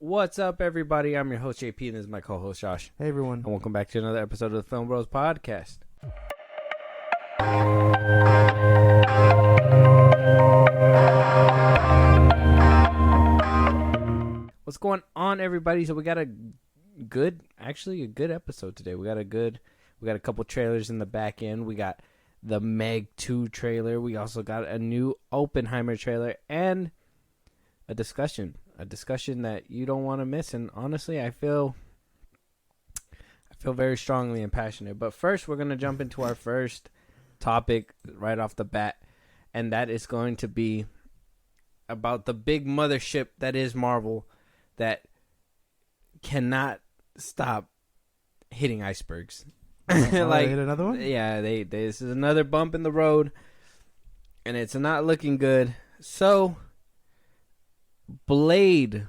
What's up, everybody? I'm your host, JP, and this is my co-host, Josh. Hey, everyone. And welcome back to another episode of the FilmBros podcast. What's going on, everybody? So we got a good episode today. We got a couple trailers in the back end. We got the Meg 2 trailer. We also got a new Oppenheimer trailer and a discussion that you don't want to miss. And honestly, I feel very strongly and passionate. But first, we're going to jump into our first topic right off the bat, and that is going to be about the big mothership that is Marvel, that cannot stop hitting icebergs. Like hit another one? Yeah, this is another bump in the road, and it's not looking good. So Blade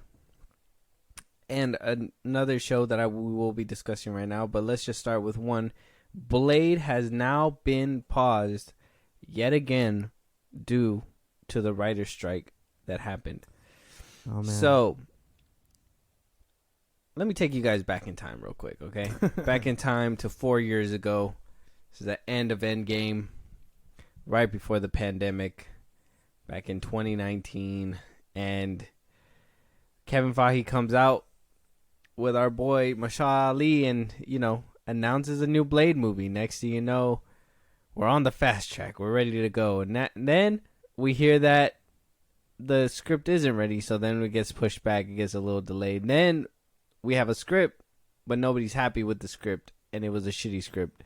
and another show that we will be discussing right now, but let's just start with one. Blade has now been paused yet again due to the writer's strike that happened. Oh, man. So let me take you guys back in time real quick, okay? Back in time to 4 years ago. This is the end of Endgame, right before the pandemic, back in 2019. And Kevin Feige comes out with our boy Mahershala Ali and, announces a new Blade movie. Next thing you know, we're on the fast track. We're ready to go. And then we hear that the script isn't ready, so then it gets pushed back. It gets a little delayed. Then we have a script, but nobody's happy with the script, and it was a shitty script.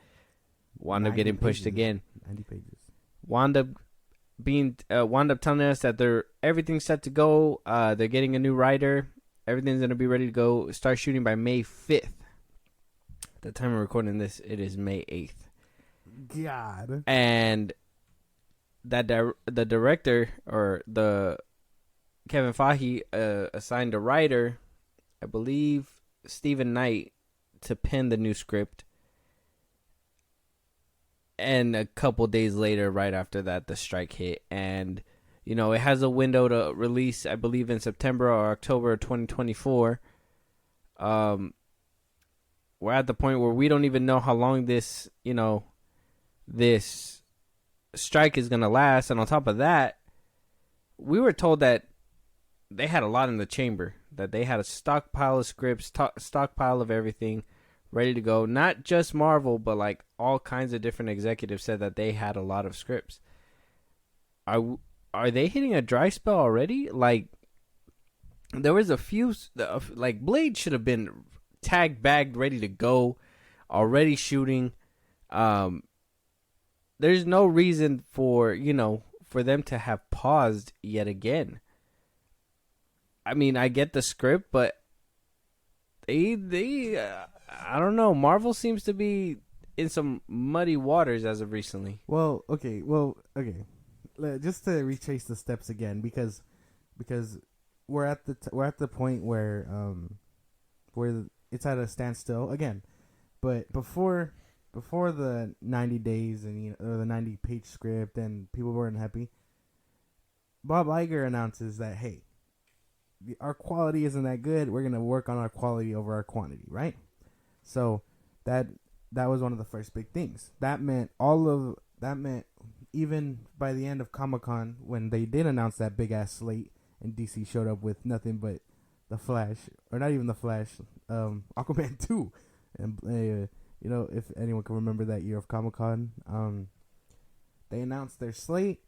Wound up getting pushed again. 90 pages. Wound up telling us that everything's set to go. They're getting a new writer. Everything's gonna be ready to go. Start shooting by May 5th. At the time of recording this, it is May 8th. God. And that the director, or the Kevin Feige, assigned a writer, I believe Stephen Knight, to pen the new script. And a couple days later, right after that, the strike hit. And, it has a window to release, I believe, in September or October of 2024. We're at the point where we don't even know how long this strike is going to last. And on top of that, we were told that they had a lot in the chamber, that they had a stockpile of scripts, stockpile of everything ready to go. Not just Marvel, but like all kinds of different executives said that they had a lot of scripts. Are they hitting a dry spell already? Like, there was a few, like Blade should have been bagged, ready to go, already shooting. There's no reason for them to have paused yet again. I mean, I get the script, but they I don't know. Marvel seems to be in some muddy waters as of recently. Well, okay. Just to retrace the steps again, because we're at the point where it's at a standstill again. But before the 90 days and or the 90-page script and people weren't happy, Bob Iger announces that, hey, our quality isn't that good. We're gonna work on our quality over our quantity, right? So that was one of the first big things. That meant even by the end of Comic-Con, when they did announce that big ass slate and DC showed up with nothing but the Flash, or not even the Flash, Aquaman 2, and if anyone can remember that year of Comic-Con, they announced their slate.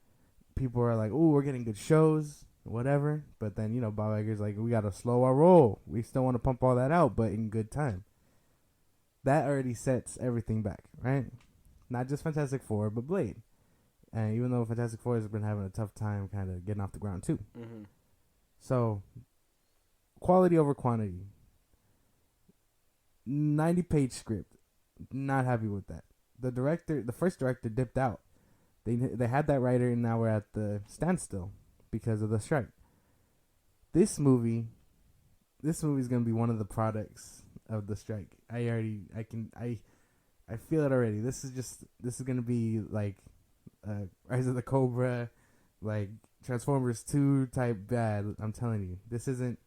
People are like, "Oh, we're getting good shows." Whatever, but then Bob Iger's like, we gotta slow our roll. We still want to pump all that out, but in good time. That already sets everything back, right? Not just Fantastic Four, but Blade. And even though Fantastic Four has been having a tough time, kind of getting off the ground too. Mm-hmm. So, quality over quantity. 90-page script. Not happy with that. The first director, dipped out. They had that writer, and now we're at the standstill because of the strike. This movie is gonna be one of the products of the strike. I feel it already. This is gonna be like Rise of the Cobra, like Transformers 2 type bad. I'm telling you, this isn't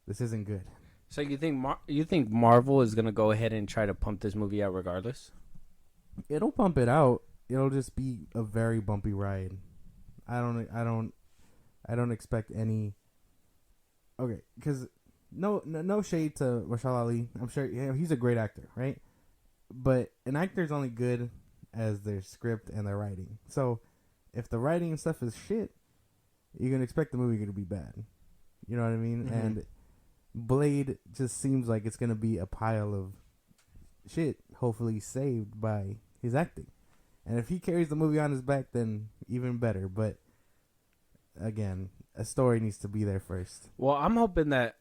this isn't good. So you think Marvel is gonna go ahead and try to pump this movie out regardless? It'll pump it out. It'll just be a very bumpy ride. I don't expect any. Okay, because no shade to Rashad Ali. I'm sure he's a great actor, right? But an actor is only good as their script and their writing. So if the writing and stuff is shit, you can expect the movie to be bad. You know what I mean? Mm-hmm. And Blade just seems like it's gonna be a pile of shit, hopefully saved by his acting. And if he carries the movie on his back, then even better. But again, a story needs to be there first. Well, I'm hoping that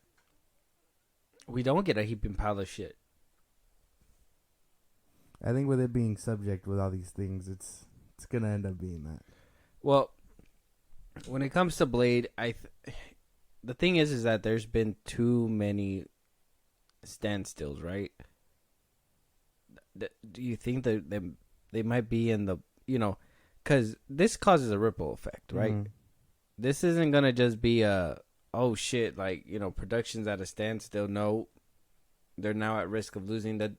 we don't get a heaping pile of shit. I think with it being subject with all these things, it's gonna end up being that. Well, when it comes to Blade, the thing is that there's been too many standstills, right? Do you think that they might be in the, because this causes a ripple effect, right? Mm-hmm. This isn't gonna just be oh shit, like, production's at a standstill. No, they're now at risk of losing the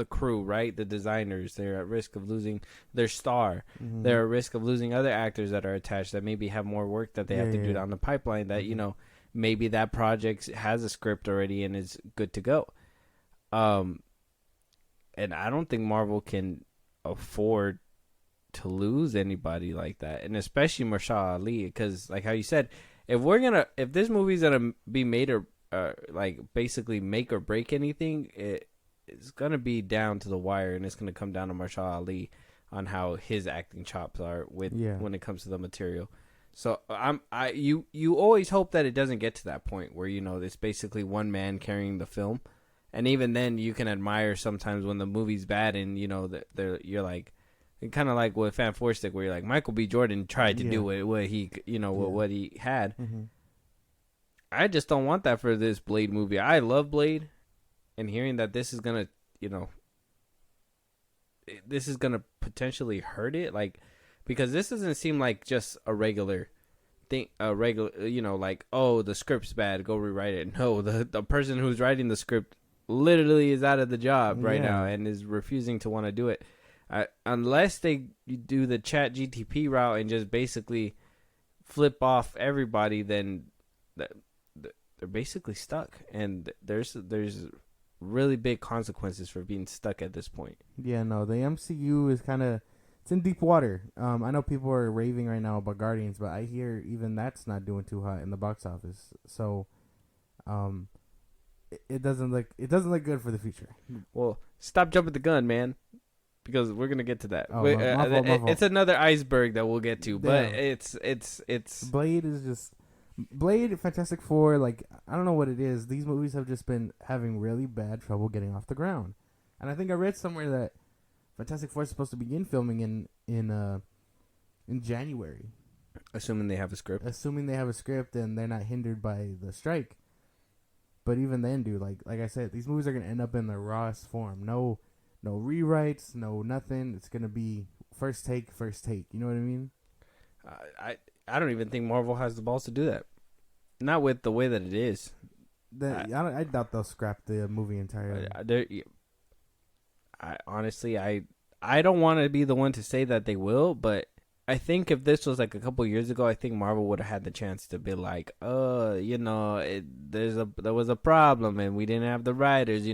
crew, right? The designers, they're at risk of losing their star. Mm-hmm. They're at risk of losing other actors that are attached that maybe have more work that they have to do down the pipeline. That maybe that project has a script already and is good to go. And I don't think Marvel can afford to lose anybody like that, and especially Mahershala Ali, because like how you said, if this movie's gonna be made or like basically make or break anything, it's gonna be down to the wire, and it's gonna come down to Mahershala Ali on how his acting chops are when it comes to the material. So you always hope that it doesn't get to that point where it's basically one man carrying the film, and even then you can admire sometimes when the movie's bad and you're like. Kind of like with Fan Four Stick, where you're like, Michael B. Jordan tried to do what he, what he had. Mm-hmm. I just don't want that for this Blade movie. I love Blade, and hearing that this is gonna, this is gonna potentially hurt it, like, because this doesn't seem like just a regular thing, like, oh, the script's bad, go rewrite it. No, the person who's writing the script literally is out of the job right now and is refusing to want to do it. Unless they do the chat GTP route and just basically flip off everybody, then they're basically stuck. And there's really big consequences for being stuck at this point. Yeah, no, the MCU is it's in deep water. I know people are raving right now about Guardians, but I hear even that's not doing too hot in the box office. So, it doesn't look good for the future. Well, stop jumping the gun, man. Because we're gonna get to that. My fault. It's another iceberg that we'll get to, but it's Blade is just Blade, Fantastic Four. Like, I don't know what it is. These movies have just been having really bad trouble getting off the ground, and I think I read somewhere that Fantastic Four is supposed to begin filming in January, assuming they have a script. Assuming they have a script and they're not hindered by the strike. But even then, dude, like I said, these movies are gonna end up in their rawest form. No rewrites, no nothing. It's gonna be first take. You know what I mean? I don't even think Marvel has the balls to do that. Not with the way that it is. I doubt they'll scrap the movie entirely. I honestly don't want to be the one to say that they will, but I think if this was like a couple years ago, I think Marvel would have had the chance to be like, there was a problem and we didn't have the writers,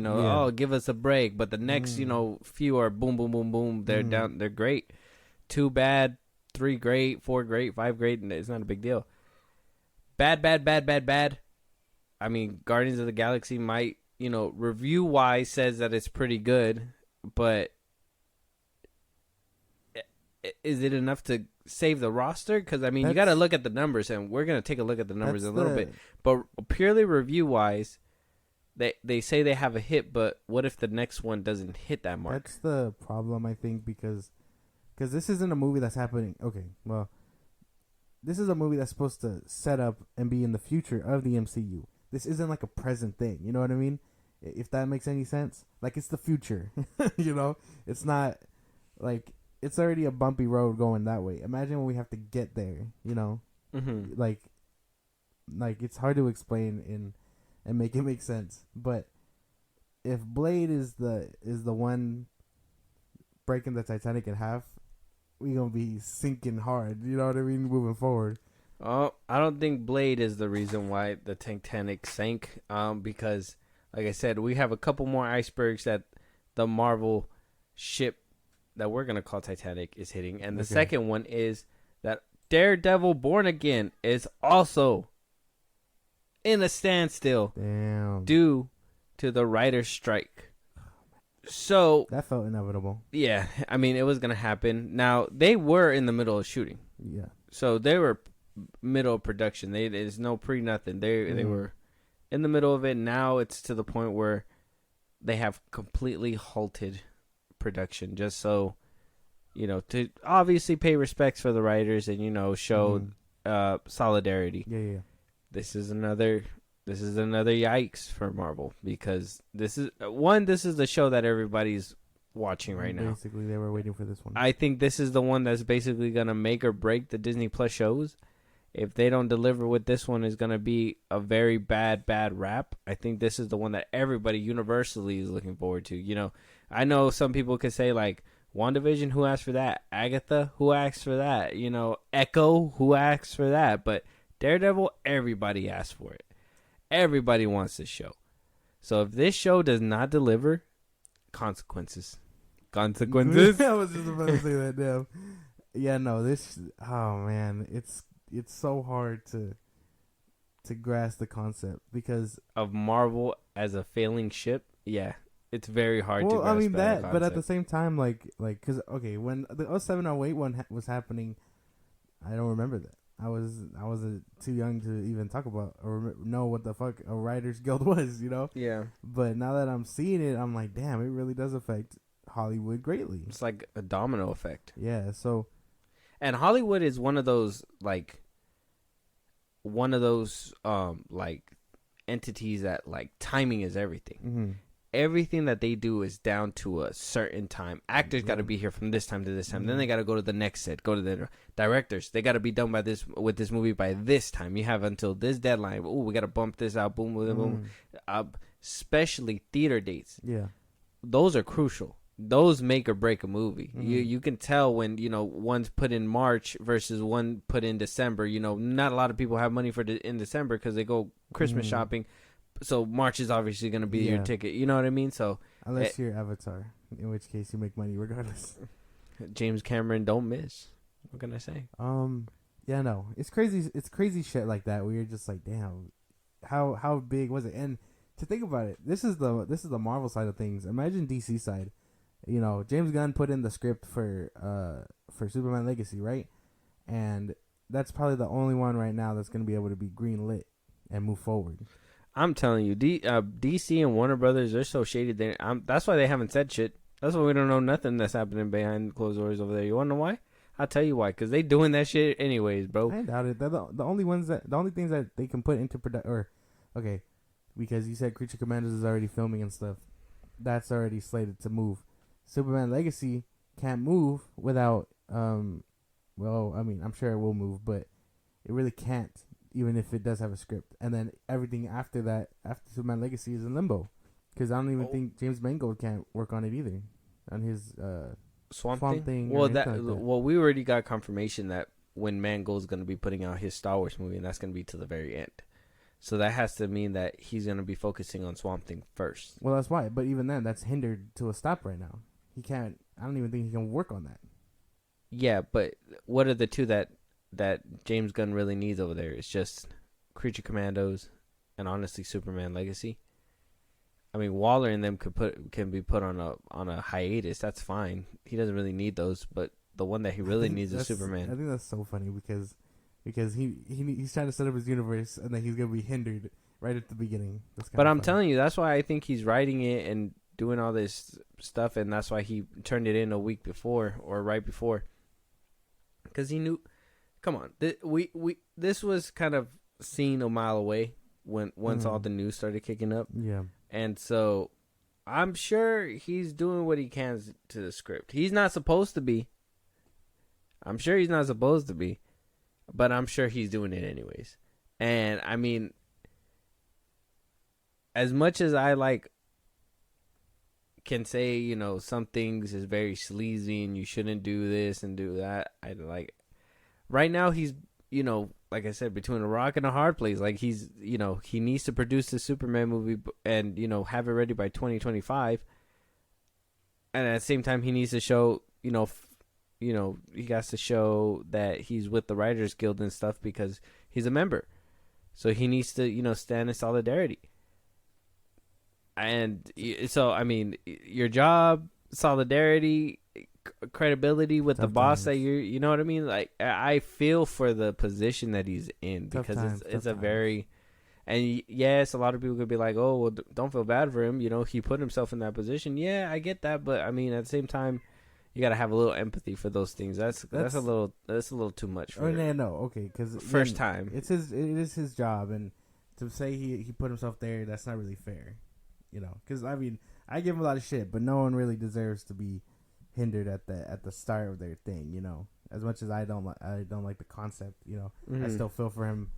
give us a break. But the next, few are boom, boom, boom, boom. They're down. They're great. 2 bad, 3 great, 4 great, 5 great. And it's not a big deal. Bad. I mean, Guardians of the Galaxy might, review wise says that it's pretty good, but is it enough to save the roster? Because, I mean, you got to look at the numbers, and we're going to take a look at the numbers in a little bit. But purely review-wise, they say they have a hit, but what if the next one doesn't hit that mark? That's the problem, I think, because this isn't a movie that's happening. Okay, well, this is a movie that's supposed to set up and be in the future of the MCU. This isn't like a present thing, you know what I mean? If that makes any sense. Like, it's the future, It's not, like... It's already a bumpy road going that way. Imagine when we have to get there, Mm-hmm. Like it's hard to explain and make it make sense. But if Blade is the one breaking the Titanic in half, we gonna be sinking hard. You know what I mean? Moving forward. Oh, I don't think Blade is the reason why the Titanic sank. Because, like I said, we have a couple more icebergs that the Marvel ship that we're gonna call Titanic is hitting, and the second one is that Daredevil Born Again is also in a standstill. Damn. Due to the writer's strike. So that felt inevitable. Yeah, I mean, it was gonna happen. Now they were in the middle of shooting. Yeah. So they were middle of production. There's no pre nothing. They were in the middle of it. Now it's to the point where they have completely halted production, just so to obviously pay respects for the writers and show solidarity. Yeah. This is another yikes for Marvel, because this is the show that everybody's watching right now. Basically, they were waiting for this one. I think this is the one that's basically gonna make or break the Disney Plus shows. If they don't deliver with this one, is gonna be a very bad rap. I think this is the one that everybody universally is looking forward to. I know some people could say like WandaVision, who asked for that? Agatha, who asked for that? Echo, who asked for that? But Daredevil, everybody asked for it. Everybody wants this show. So if this show does not deliver, consequences. I was just about to say that. Damn. Yeah, no. Oh man, it's so hard to grasp the concept because of Marvel as a failing ship. Yeah, it's very hard to grasp. I mean that, but at the same time, like, because when the 07-08 one was happening, I don't remember that. I was too young to even talk about or know what the fuck a Writers Guild was, Yeah. But now that I'm seeing it, I'm like, damn, it really does affect Hollywood greatly. It's like a domino effect. Yeah. So, and Hollywood is one of those entities that like timing is everything. Mm-hmm. Everything that they do is down to a certain time. Actors got to be here from this time to this time. Mm-hmm. Then they got to go to the next set. Go to the directors. They got to be done with this movie by this time. You have until this deadline. Oh, we got to bump this out. Boom, boom, boom. Especially theater dates. Yeah, those are crucial. Those make or break a movie. Mm-hmm. You can tell when one's put in March versus one put in December. Not a lot of people have money in December because they go Christmas shopping. So March is obviously going to be your ticket. You know what I mean? So unless you're Avatar, in which case you make money regardless. James Cameron don't miss. What can I say? Yeah, no, it's crazy. It's crazy shit like that. Where you're just like, damn, how big was it? And to think about it, this is the Marvel side of things. Imagine DC side. James Gunn put in the script for Superman Legacy, right? And that's probably the only one right now that's going to be able to be green lit and move forward. I'm telling you, DC and Warner Brothers, they're so shady. That's why they haven't said shit. That's why we don't know nothing that's happening behind closed doors over there. You want to know why? I'll tell you why. Because they doing that shit anyways, bro. I doubt it. They're the only things that they can put into production. Okay, because you said Creature Commandos is already filming and stuff. That's already slated to move. Superman Legacy can't move without. Well, I mean, I'm sure it will move, but it really can't. Even if it does have a script. And then everything after that, after Superman Legacy, is in limbo. Because I don't even think James Mangold can't work on it either. On his Swamp Thing? Well, we already got confirmation that when Mangold's going to be putting out his Star Wars movie, and that's going to be to the very end. So that has to mean that he's going to be focusing on Swamp Thing first. Well, that's why. But even then, that's hindered to a stop right now. He can't. I don't even think he can work on that. Yeah, but what are the two that James Gunn really needs over there? It's just Creature Commandos and honestly Superman Legacy. I mean, Waller and them can be put on a hiatus. That's fine. He doesn't really need those, but the one that he really needs is Superman. I think that's so funny because he's trying to set up his universe and then he's gonna be hindered right at the beginning. But I'm telling you, that's why I think he's writing it and doing all this stuff, and that's why he turned it in a week before or right before, because he knew. Come on, this was kind of seen a mile away once all the news started kicking up. Yeah, and so I'm sure he's doing what he can to the script. He's not supposed to be. I'm sure he's not supposed to be, but I'm sure he's doing it anyways. And I mean, as much as I like can say, you know, some things is very sleazy and you shouldn't do this and do that. I like right now he's, you know, like I said, between a rock and a hard place. Like he's, you know, he needs to produce the Superman movie and, you know, have it ready by 2025. And at the same time, he needs to show, you know, he has to show that he's with the Writers Guild and stuff because he's a member. So he needs to, you know, stand in solidarity. And so, I mean, your job, solidarity, credibility with the boss that you know what I mean? Like, I feel for the position that he's in because it's a very, and yes, a lot of people could be like, oh, well, don't feel bad for him. You know, he put himself in that position. Yeah, I get that. But I mean, at the same time, you got to have a little empathy for those things. That's a little too much for okay, because first time. It is his job, and to say he put himself there, that's not really fair. You know, because I mean, I give him a lot of shit, but no one really deserves to be hindered at the start of their thing. You know, as much as I don't like the concept. You know, I still feel for him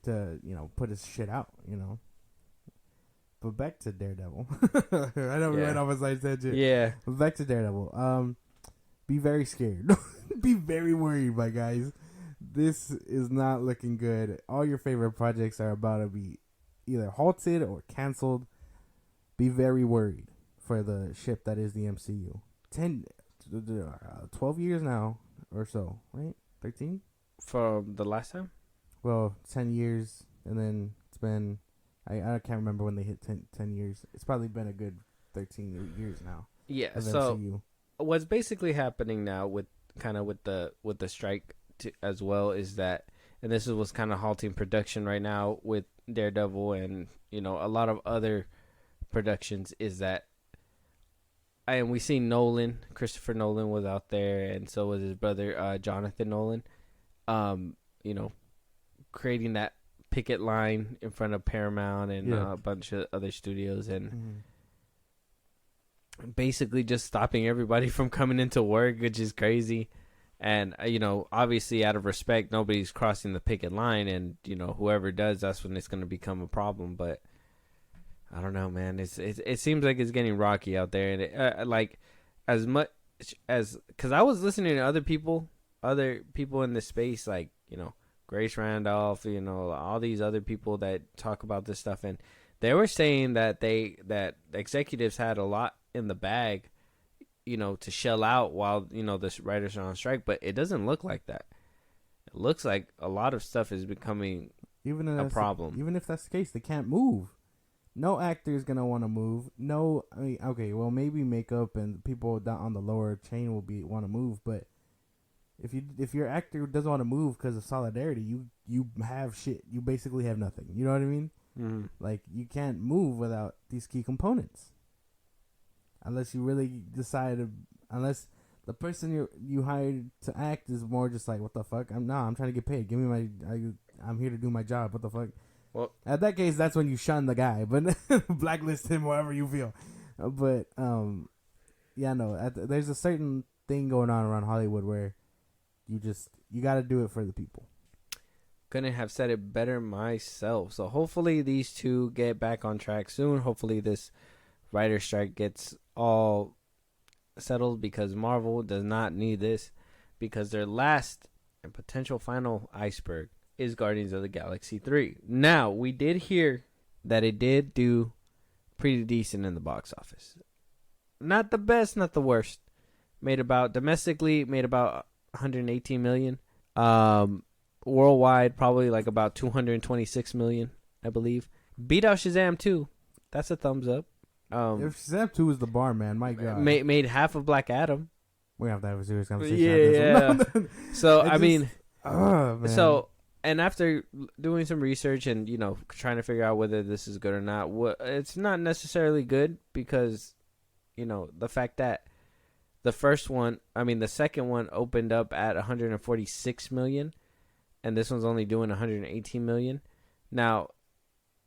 to you know put his shit out. You know, but back to Daredevil. I know we went off a side tangent. Yeah, but back to Daredevil. Be very scared. Be very worried, my guys. This is not looking good. All your favorite projects are about to be either halted or canceled. Be very worried for the ship that is the MCU. 12 years now or so, right? 13? From the last time? Well, 10 years, and then it's been... I can't remember when they hit 10 years. It's probably been a good 13 years now. Yeah, so MCU. What's basically happening now with the strike as well is that, and this is what's kind of halting production right now with Daredevil and, you know, a lot of other productions is that, and we see Christopher Nolan was out there, and so was his brother Jonathan Nolan, you know, creating that picket line in front of Paramount and a bunch of other studios, and basically just stopping everybody from coming into work, which is crazy. And you know, obviously out of respect, nobody's crossing the picket line, and you know, whoever does, that's when it's going to become a problem. But I don't know, man. It seems like it's getting rocky out there, and like as much as because I was listening to other people in this space, like you know Grace Randolph, you know all these other people that talk about this stuff, and they were saying that that executives had a lot in the bag, you know, to shell out while you know the writers are on strike, but it doesn't look like that. It looks like a lot of stuff is becoming a problem. Even if that's the case, they can't move. No actor is gonna want to move. No, I mean, okay, well maybe makeup and people down on the lower chain will want to move, but if your actor doesn't want to move because of solidarity, you have shit. You basically have nothing. You know what I mean? Mm-hmm. Like you can't move without these key components, unless you really decide to. Unless the person you hired to act is more just like, what the fuck? I'm trying to get paid. Give me I'm here to do my job. What the fuck? Well, at that case, that's when you shun the guy, but blacklist him however you feel. But yeah, no. There's a certain thing going on around Hollywood where you got to do it for the people. Couldn't have said it better myself. So hopefully these two get back on track soon. Hopefully this writer strike gets all settled because Marvel does not need this, because their last and potential final iceberg is Guardians of the Galaxy 3. Now, we did hear that it did do pretty decent in the box office. Not the best, not the worst. Domestically made about 118 million. Worldwide, probably like about 226 million, I believe. Beat out Shazam 2. That's a thumbs up. If Shazam 2 is the bar, man, my God. Made half of Black Adam. We have to have a serious conversation. Yeah. So, I mean, man. So, and after doing some research and, you know, trying to figure out whether this is good or not, it's not necessarily good because, you know, the fact that the second one opened up at 146 million and this one's only doing 118 million. Now,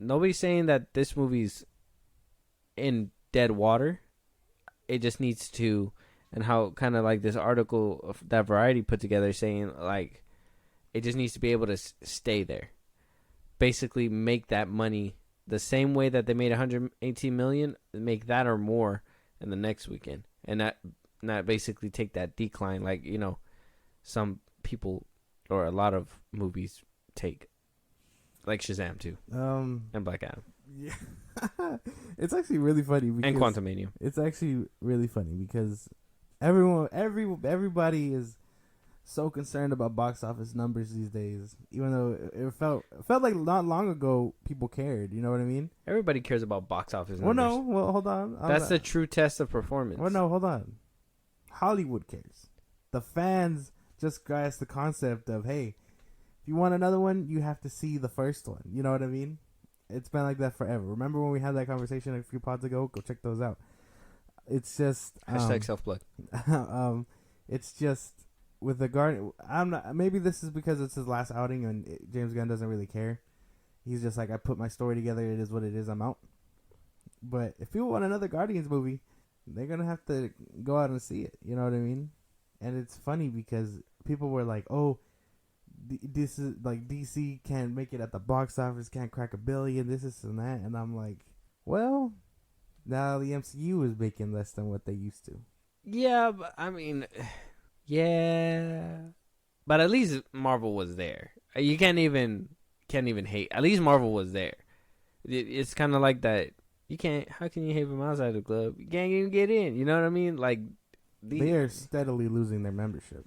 nobody's saying that this movie's in dead water. It just needs to, and how kind of like this article that Variety put together saying like, it just needs to be able to stay there. Basically make that money the same way that they made 118 million, make that or more in the next weekend, and not basically take that decline like some people or a lot of movies take, like Shazam 2 and Black Adam. Yeah. It's actually really funny because And Quantumania. It's actually really funny because everybody is so concerned about box office numbers these days. Even though it felt like not long ago people cared. You know what I mean? Everybody cares about box office numbers. Well, no. Well, hold on. That's the true test of performance. Well, no, hold on. Hollywood cares. The fans just grasp the concept of, hey, if you want another one, you have to see the first one. You know what I mean? It's been like that forever. Remember when we had that conversation a few pods ago? Go check those out. It's just hashtag self-plug. It's just with the Guardian. I'm not. Maybe this is because it's his last outing and James Gunn doesn't really care. He's just like, I put my story together. It is what it is. I'm out. But if people want another Guardians movie, they're gonna have to go out and see it. You know what I mean? And it's funny because people were like, "Oh, this is like DC can't make it at the box office, can't crack $1 billion, this and that," and I'm like, well, now the MCU is making less than what they used to. Yeah, but I mean, yeah, but at least Marvel was there. You can't even hate. At least Marvel was there. It's kind of like that. You can't. How can you hate from outside the club? You can't even get in. You know what I mean? Like they are steadily losing their membership.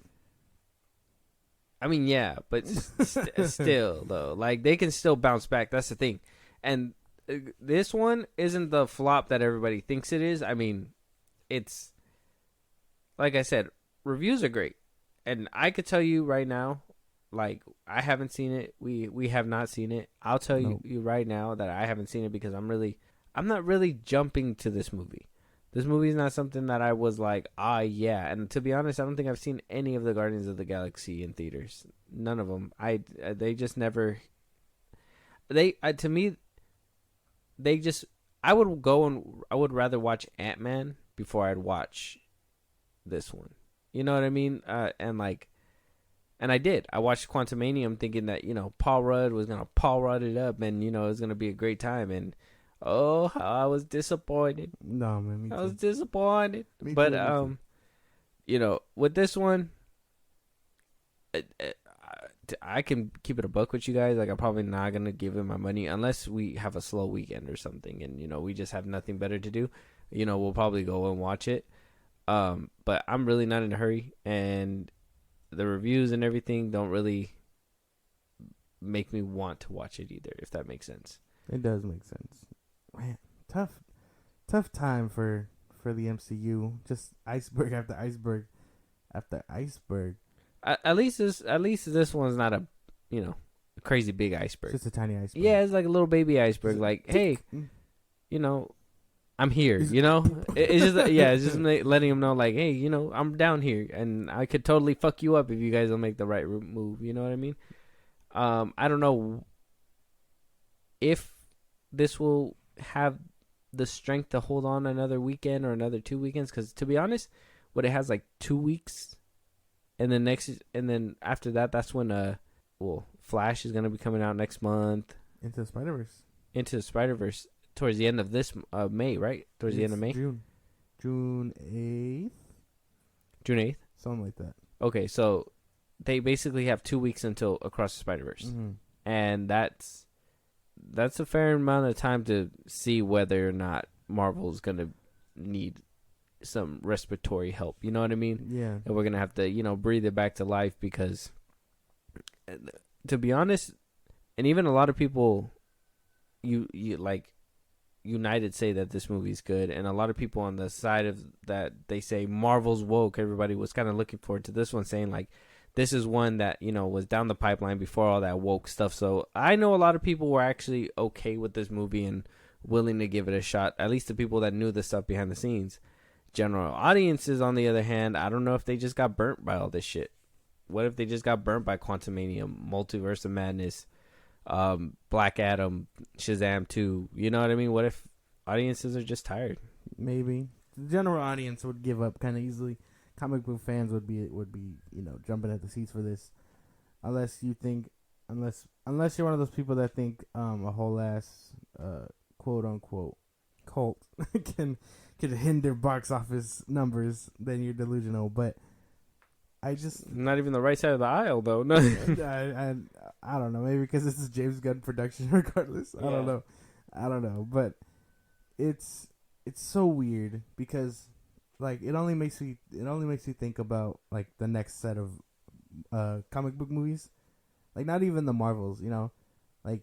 I mean, yeah, but still, though, like they can still bounce back. That's the thing, and this one isn't the flop that everybody thinks it is. I mean, it's like I said, reviews are great, and I could tell you right now, like I haven't seen it. We have not seen it. I'll tell you right now that I haven't seen it because I'm not really jumping to this movie. This movie is not something that I was like, yeah. And to be honest, I don't think I've seen any of the Guardians of the Galaxy in theaters. None of them. They just never. To me, they just. I would go and I would rather watch Ant-Man before I'd watch this one. You know what I mean? And I did. I watched Quantumania thinking that Paul Rudd was gonna Paul Rudd it up, and it was gonna be a great time, and. Oh, I was disappointed. No, man, me too. I was disappointed. Me but too. With this one, I can keep it a buck with you guys. Like, I'm probably not gonna give it my money unless we have a slow weekend or something, and we just have nothing better to do. We'll probably go and watch it. But I'm really not in a hurry, and the reviews and everything don't really make me want to watch it either. If that makes sense. It does make sense. Man, tough time for the MCU. Just iceberg after iceberg after iceberg. At least this one's not a crazy big iceberg. It's just a tiny iceberg. Yeah, it's like a little baby iceberg. Like, hey, I'm here. It's just it's just letting them know, like, hey, I'm down here, and I could totally fuck you up if you guys don't make the right move. You know what I mean? I don't know if this will have the strength to hold on another weekend or another 2 weekends, because to be honest, it has like 2 weeks, and then after that, that's when Flash is gonna be coming out next month. Into the Spider-Verse towards the end of this May, right? Towards the end of May. June 8th. June 8th. Something like that. Okay, so they basically have 2 weeks until Across the Spider-Verse, and that's a fair amount of time to see whether or not Marvel's going to need some respiratory help. You know what I mean? Yeah. And we're going to have to, breathe it back to life because, to be honest, and even a lot of people, you like, United say that this movie's good, and a lot of people on the side of that, they say Marvel's woke. Everybody was kind of looking forward to this one, saying, like, this is one that, was down the pipeline before all that woke stuff. So I know a lot of people were actually okay with this movie and willing to give it a shot, at least the people that knew the stuff behind the scenes. General audiences, on the other hand, I don't know if they just got burnt by all this shit. What if they just got burnt by Quantumania, Multiverse of Madness, Black Adam, Shazam 2? You know what I mean? What if audiences are just tired? Maybe. The general audience would give up kind of easily. Comic book fans would be jumping at the seats for this, unless you think unless you're one of those people that think a whole ass quote unquote cult can hinder box office numbers, then you're delusional. But I just Not even the right side of the aisle, though. No. I don't know. Maybe because this is James Gunn production, regardless. I don't know. But it's so weird because like it only makes me think about like the next set of comic book movies, like not even the Marvels. Like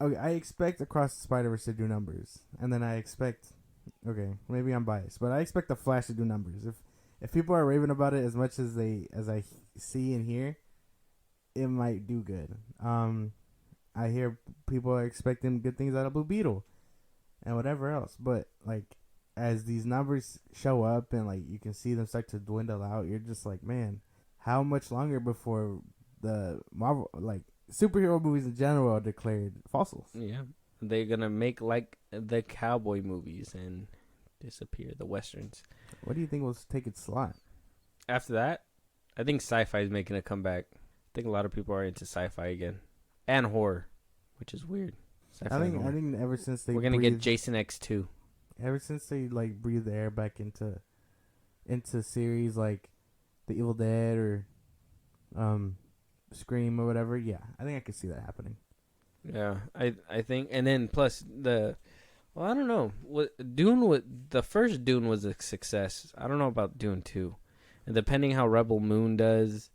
okay, I expect Across the Spider-Verse to do numbers, and then I expect maybe I'm biased, but I expect the Flash to do numbers. If people are raving about it as much as I see and hear, it might do good. I hear people are expecting good things out of Blue Beetle and whatever else, but like as these numbers show up and like you can see them start to dwindle out, you're just like, man, how much longer before the Marvel like superhero movies in general are declared fossils? Yeah, they're gonna make like the cowboy movies and disappear the westerns. What do you think will take its slot? After that, I think sci-fi is making a comeback. I think a lot of people are into sci-fi again and horror, which is weird. I think ever since we're gonna get Jason X2. Ever since they like breathe air back into series like The Evil Dead or Scream or whatever, yeah, I think I could see that happening. Yeah, I think, and then plus I don't know. The first Dune was a success. I don't know about Dune 2. And depending how Rebel Moon does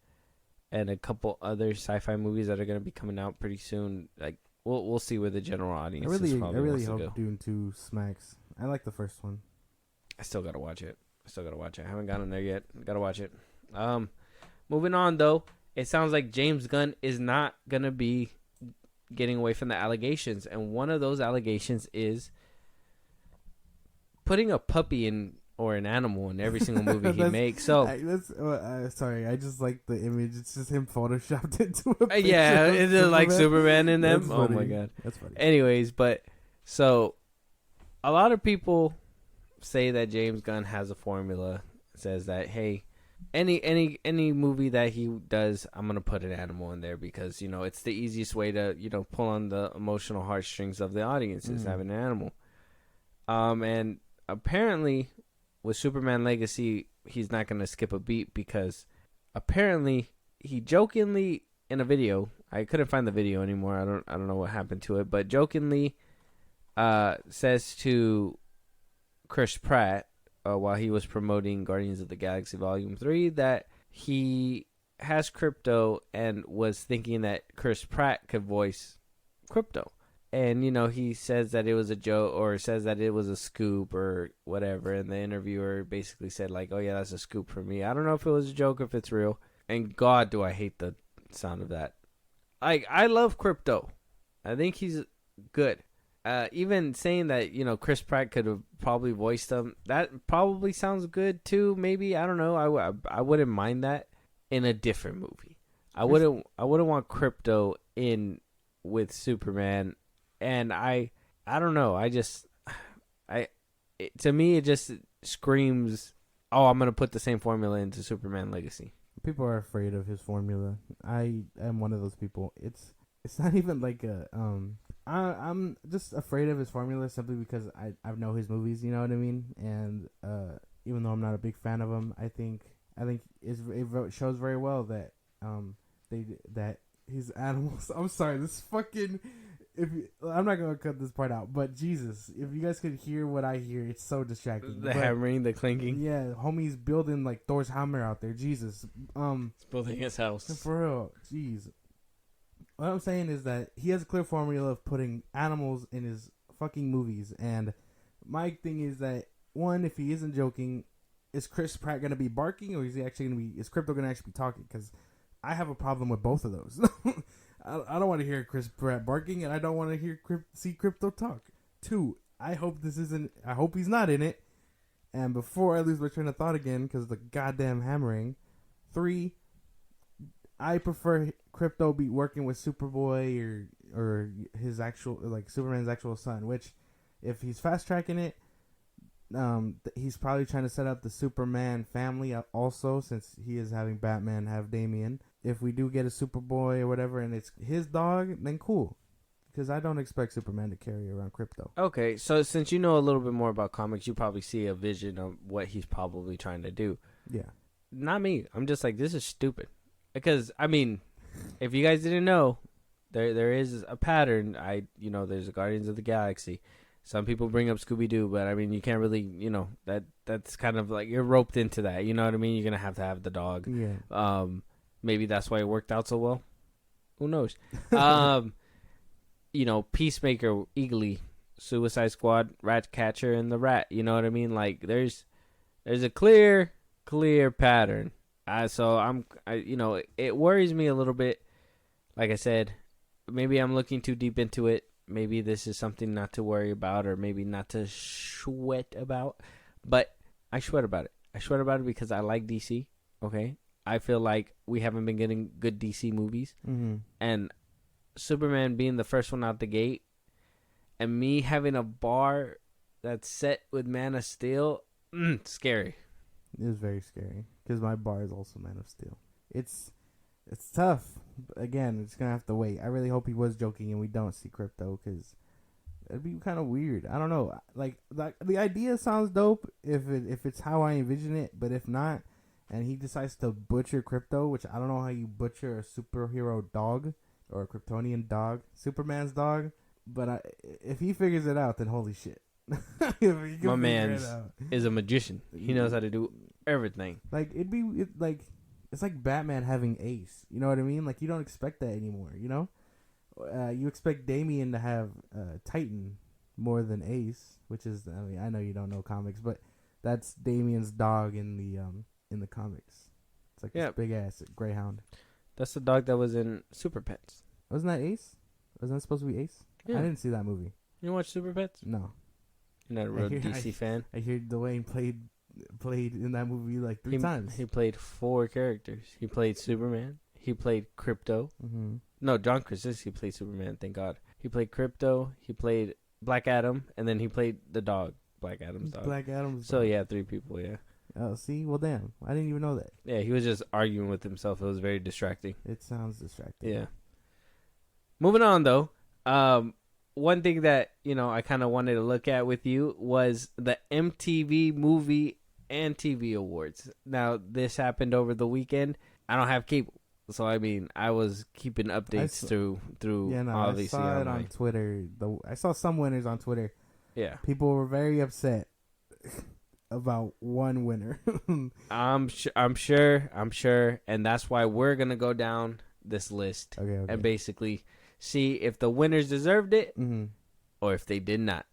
and a couple other sci-fi movies that are going to be coming out pretty soon, like we'll see where the general audience is probably I really wants to go. hope Dune 2 smacks. I like the first one. I still got to watch it. I haven't gotten there yet. Got to watch it. Moving on though, it sounds like James Gunn is not going to be getting away from the allegations, and one of those allegations is putting a puppy in or an animal in every single movie he makes. So sorry, I just like the image. It's just him photoshopped into a picture. Yeah, is it like Superman in them? That's Oh funny. my god, that's funny. Anyways, but so a lot of people say that James Gunn has a formula. Says that hey, any movie that he does, I'm gonna put an animal in there because it's the easiest way to pull on the emotional heartstrings of the audience is having an animal. And apparently, with Superman Legacy, he's not gonna skip a beat because apparently he jokingly in a video, I couldn't find the video anymore. I don't know what happened to it, but jokingly says to Chris Pratt while he was promoting Guardians of the Galaxy Volume 3 that he has Crypto and was thinking that Chris Pratt could voice Crypto. And, he says that it was a joke or says that it was a scoop or whatever. And the interviewer basically said, like, oh, yeah, that's a scoop for me. I don't know if it was a joke or if it's real. And God, do I hate the sound of that. I love Crypto. I think he's good. Even saying that, Chris Pratt could have probably voiced him, that probably sounds good too. Maybe, I don't know. I wouldn't mind that in a different movie. I wouldn't want Crypto in with Superman. And I don't know. To me, it just screams, oh, I'm going to put the same formula into Superman Legacy. People are afraid of his formula. I am one of those people. It's not even like I'm just afraid of his formula simply because I know his movies, you know what I mean? And even though I'm not a big fan of him, I think it shows very well that that his animals. I'm sorry, this fucking. I'm not gonna cut this part out, but Jesus, if you guys could hear what I hear, it's so distracting. The hammering, the clinking. Yeah, homie's building like Thor's hammer out there. Jesus, he's building his house for real. Jeez, what I'm saying is that he has a clear formula of putting animals in his fucking movies, and my thing is that one, if he isn't joking, is Chris Pratt gonna be barking, or is Crypto gonna actually be talking? Because I have a problem with both of those. I don't want to hear Chris Pratt barking, and I don't want to see Crypto talk. 2, I hope he's not in it. And before I lose my train of thought again, because of the goddamn hammering. 3, I prefer Crypto be working with Superboy or his actual, like Superman's actual son. Which, if he's fast tracking it, he's probably trying to set up the Superman family also, since he is having Batman have Damian. if we do get a Superboy or whatever, and it's his dog, then cool. Because I don't expect Superman to carry around Crypto. Okay, so since you know a little bit more about comics, you probably see a vision of what he's probably trying to do. Yeah. Not me. I'm just like, this is stupid. Because, I mean, if you guys didn't know, there is a pattern. There's a Guardians of the Galaxy. Some people bring up Scooby-Doo, but, I mean, you can't really, that's kind of like, you're roped into that. You know what I mean? You're going to have the dog. Yeah. Maybe that's why it worked out so well. Who knows? Peacemaker, Eagly, Suicide Squad, Ratcatcher, and the Rat. You know what I mean? Like, there's a clear pattern. It worries me a little bit. Like I said, maybe I'm looking too deep into it. Maybe this is something not to worry about, or maybe not to sweat about. But I sweat about it. I sweat about it because I like DC. Okay, I feel like we haven't been getting good DC movies, and Superman being the first one out the gate, and me having a bar that's set with Man of Steel, scary. It was very scary because my bar is also Man of Steel. It's tough. Again, it's gonna have to wait. I really hope he was joking and we don't see Crypto, because it'd be kind of weird. I don't know. Like the idea sounds dope if it's how I envision it, but if not, and he decides to butcher Crypto, which I don't know how you butcher a superhero dog or a Kryptonian dog, Superman's dog. But if he figures it out, then holy shit. My man is a magician. He knows how to do everything. Like it's like Batman having Ace. You know what I mean? Like, you don't expect that anymore. You know, you expect Damian to have Titan more than Ace, which is, I mean, I know you don't know comics, but that's Damian's dog in the comics. It's like this big ass Greyhound. That's the dog that was in Super Pets. Wasn't that Ace? Wasn't that supposed to be Ace? Yeah. I didn't see that movie. You didn't watch Super Pets? No. You're not a real DC fan? I hear Dwayne played in that movie like 3 times. He played 4 characters. He played Superman. He played Crypto. Mm-hmm. No, John Krasinski played Superman, thank God. He played Crypto. He played Black Adam. And then he played the dog, Black Adam's dog. Black Adam's So, dog. yeah, 3 people, yeah. Oh, see? Well, damn. I didn't even know that. Yeah, he was just arguing with himself. It was very distracting. It sounds distracting. Yeah. Moving on, though. One thing that, I kind of wanted to look at with you was the MTV Movie and TV Awards. Now, this happened over the weekend. I don't have cable. So, I mean, I was keeping updates through obviously. I saw it on Twitter. I saw some winners on Twitter. Yeah. People were very upset about one winner. I'm sure. And that's why we're going to go down this list and basically see if the winners deserved it or if they did not.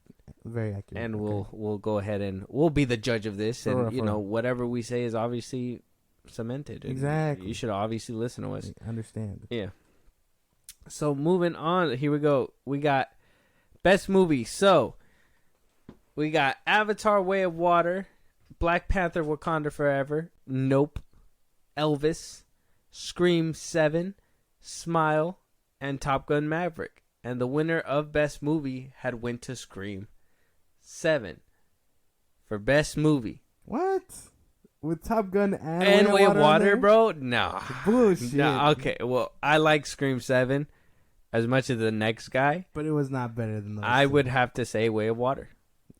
Very accurate. And we'll go ahead and we'll be the judge of this. And, whatever we say is obviously cemented. Exactly. You should obviously listen to us. I understand. Yeah. So moving on, here we go. We got best movie. So we got Avatar: Way of Water, Black Panther: Wakanda Forever, Nope, Elvis, Scream 7, Smile, and Top Gun Maverick. And the winner of best movie had went to Scream 7 for best movie. What? With Top Gun and Way of Water, bro? No. Bullshit. No, okay. Well, I like Scream 7 as much as the next guy. But it was not better than those. I would have to say Way of Water.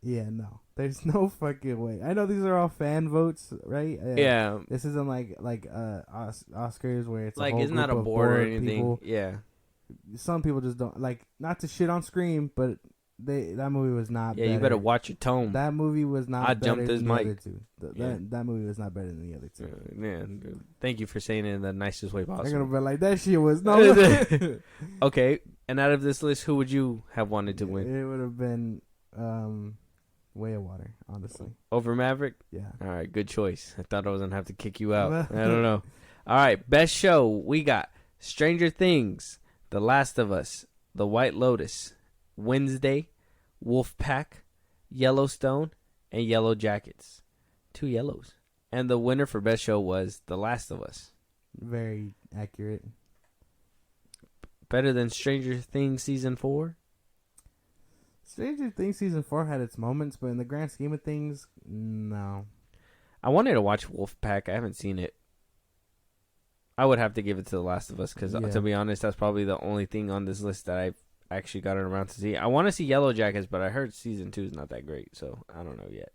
Yeah, no. There's no fucking way. I know these are all fan votes, right? Yeah. This isn't like Oscars where it's like a whole it's not a group of board or bored anything. People. Yeah. Some people just don't like, not to shit on Scream, but that movie was not better. Yeah, you better watch your tone. That movie was not better jumped his than the mic. other two. That movie was not better than the other two. Yeah, dude. Thank you for saying it in the nicest way possible. I'm gonna be like, that shit was no. Okay, and out of this list, who would you have wanted to win? It would have been Way of Water, honestly. Over Maverick? Yeah. All right, good choice. I thought I was going to have to kick you out. I don't know. All right, best show. We got Stranger Things, The Last of Us, The White Lotus, Wednesday, Wolfpack, Yellowstone, and Yellow Jackets. 2 yellows. And the winner for best show was The Last of Us. Very accurate. Better than Stranger Things Season 4? Stranger Things Season 4 had its moments, but in the grand scheme of things, no. I wanted to watch Wolfpack. I haven't seen it. I would have to give it to The Last of Us because, Yeah. to be honest, that's probably the only thing on this list that I've actually gotten around to see. I want to see Yellow Jackets, but I heard season 2 is not that great, so I don't know yet.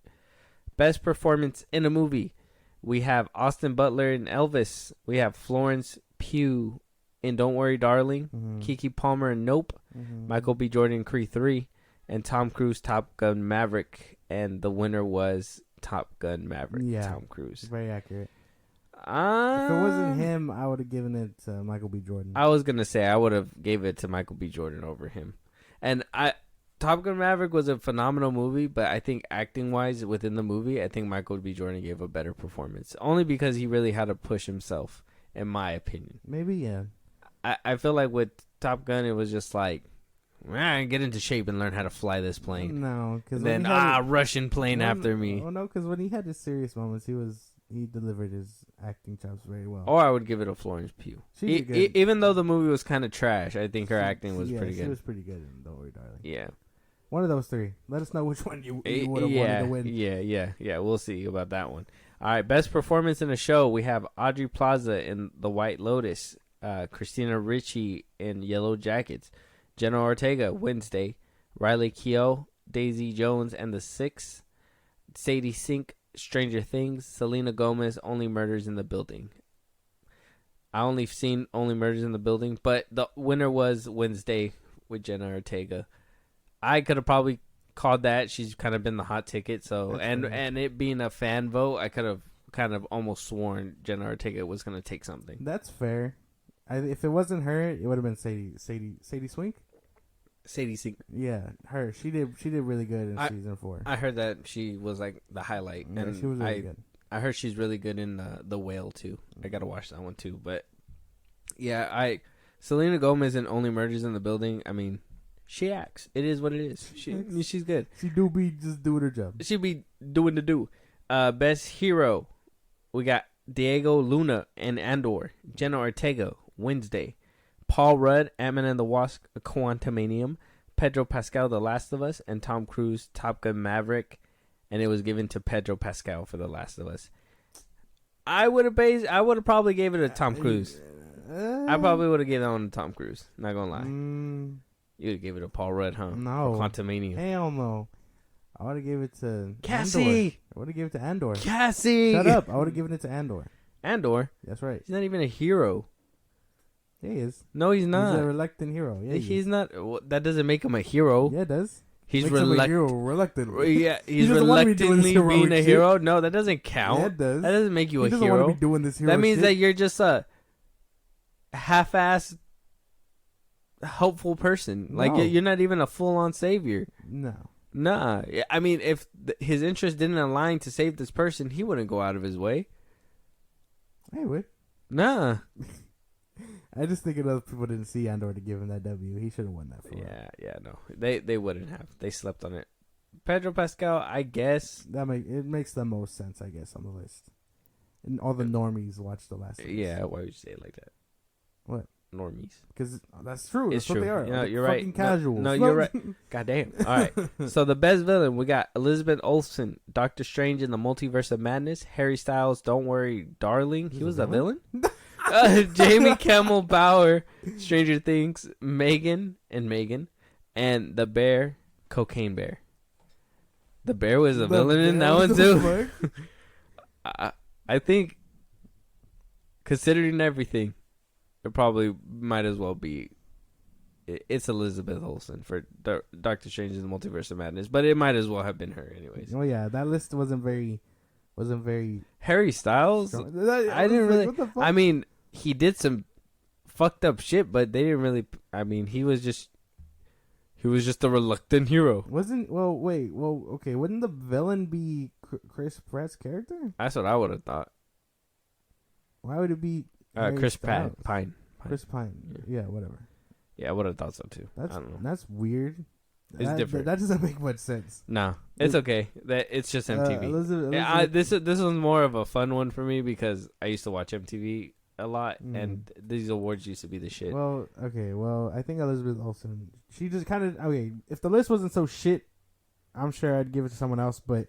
Best performance in a movie. We have Austin Butler in Elvis. We have Florence Pugh in Don't Worry, Darling. Mm-hmm. Keke Palmer in Nope. Mm-hmm. Michael B. Jordan in Creed 3. And Tom Cruise, Top Gun Maverick. And the winner was Top Gun Maverick, Tom Cruise. Very accurate. If it wasn't him, I would have given it to Michael B. Jordan. I was going to say I would have gave it to Michael B. Jordan over him. And Top Gun Maverick was a phenomenal movie, but I think acting-wise within the movie, I think Michael B. Jordan gave a better performance. Only because he really had to push himself, in my opinion. Maybe, yeah. I feel like with Top Gun, it was just like, get into shape and learn how to fly this plane. No, because then, Russian plane after me. Oh, no, because when he had his serious moments, he delivered his acting chops very well. Or I would give it to Florence Pugh. Even though the movie was kind of trash, I think her acting was pretty good. She was pretty good in Don't Worry, Darling. Yeah. One of those three. Let us know which one you would have wanted to win. Yeah. We'll see about that one. All right, best performance in a show. We have Audrey Plaza in The White Lotus, Christina Ricci in Yellow Jackets, Jenna Ortega, Wednesday, Riley Keough, Daisy Jones and the Six, Sadie Sink, Stranger Things, Selena Gomez, Only Murders in the Building. I only seen Only Murders in the Building, but the winner was Wednesday with Jenna Ortega. I could have probably called that. She's kind of been the hot ticket, so and it being a fan vote, I could have kind of almost sworn Jenna Ortega was going to take something. That's fair. If it wasn't her, it would have been Sadie Swink. Sadie Sink. Yeah, her. She did really good in season 4. I heard that she was like the highlight. Yeah, and she was really good. I heard she's really good in the Whale too. I gotta watch that one too. But yeah, Selena Gomez in Only Murders in the Building. I mean, she acts. It is what it is. She's good. She do be just doing her job. She be doing the do. Best hero. We got Diego Luna in Andor. Jenna Ortega, Wednesday. Paul Rudd, Ant-Man and the Wasp, Quantumanium, Pedro Pascal, The Last of Us, and Tom Cruise, Top Gun Maverick, and it was given to Pedro Pascal for The Last of Us. I would have probably gave it to Tom Cruise. I probably would have given that one to Tom Cruise. Not gonna lie. You would give it to Paul Rudd, huh? No. For Quantumanium. Hell no. I would have given it to Cassie. Andor. I would have given it to Andor. Cassie. Shut up. I would have given it to Andor. Andor? That's right. He's not even a hero. Yeah, he is. No, he's not. He's a reluctant hero. Yeah, he's not. That doesn't make him a hero. Yeah, it does. He's reluctant. Yeah, he's reluctantly being a hero. No, that doesn't count. Yeah, it does. That doesn't make you a hero. He doesn't want to be doing this hero That means shit. that you're just a half-ass helpful person. No. Like you're not even a full-on savior. No. Nah. I mean, if his interest didn't align to save this person, he wouldn't go out of his way. He would. Nah. I just think other people didn't see Andor to give him that W. He should have won that for him. Yeah, no. They wouldn't have. They slept on it. Pedro Pascal, I guess. It makes the most sense, I guess, on the list. And all the normies watch The Last of Us. Yeah, why would you say it like that? What? Normies. Because that's true. It's that's true. what they are. Yeah, you're right. Casuals. No, you're right. Goddamn. All right. So the best villain, we got Elizabeth Olsen, Doctor Strange in the Multiverse of Madness, Harry Styles, Don't Worry, Darling. He was a villain? Jamie Kimmel Bauer, Stranger Things, Megan, and the Bear, Cocaine Bear. The Bear was a villain in that one too. I think, considering everything, it probably might as well be. It's Elizabeth Olsen for Doctor Strange in the Multiverse of Madness, but it might as well have been her anyways. Oh yeah, that list wasn't very. Harry Styles. Strong. I didn't really. What the fuck? I mean, he did some fucked up shit, but they didn't really. I mean, he was just a reluctant hero. Okay. Wouldn't the villain be Chris Pratt's character? That's what I would have thought. Why would it be Chris Pine? Chris Pine. Yeah, whatever. Yeah, I would have thought so too. I don't know. That's weird. It's different. That doesn't make much sense. No, it's okay. It's just MTV. This was more of a fun one for me because I used to watch MTV a lot, and these awards used to be the shit. Well, okay. Well, I think Elizabeth Olsen. She just kind of If the list wasn't so shit, I'm sure I'd give it to someone else. But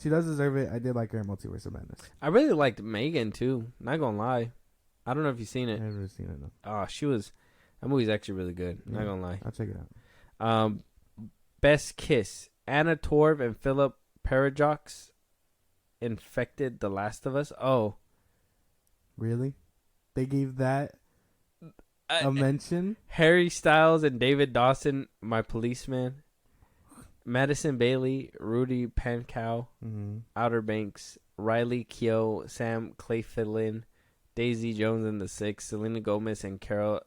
she does deserve it. I did like her in Multiverse of Madness. I really liked Megan too. Not gonna lie. I don't know if you've seen I've it. never seen it. No. Oh, that movie's actually really good. Yeah. Not gonna lie. I'll check it out. Best Kiss. Anna Torv and Philip Paradox infected The Last of Us. Oh, Really? They gave that a mention? Harry Styles and David Dawson, My Policeman. Madison Bailey, Rudy Pankow, Outer Banks, Riley Keough, Sam Claflin, Daisy Jones and the Six, Selena Gomez, and Carol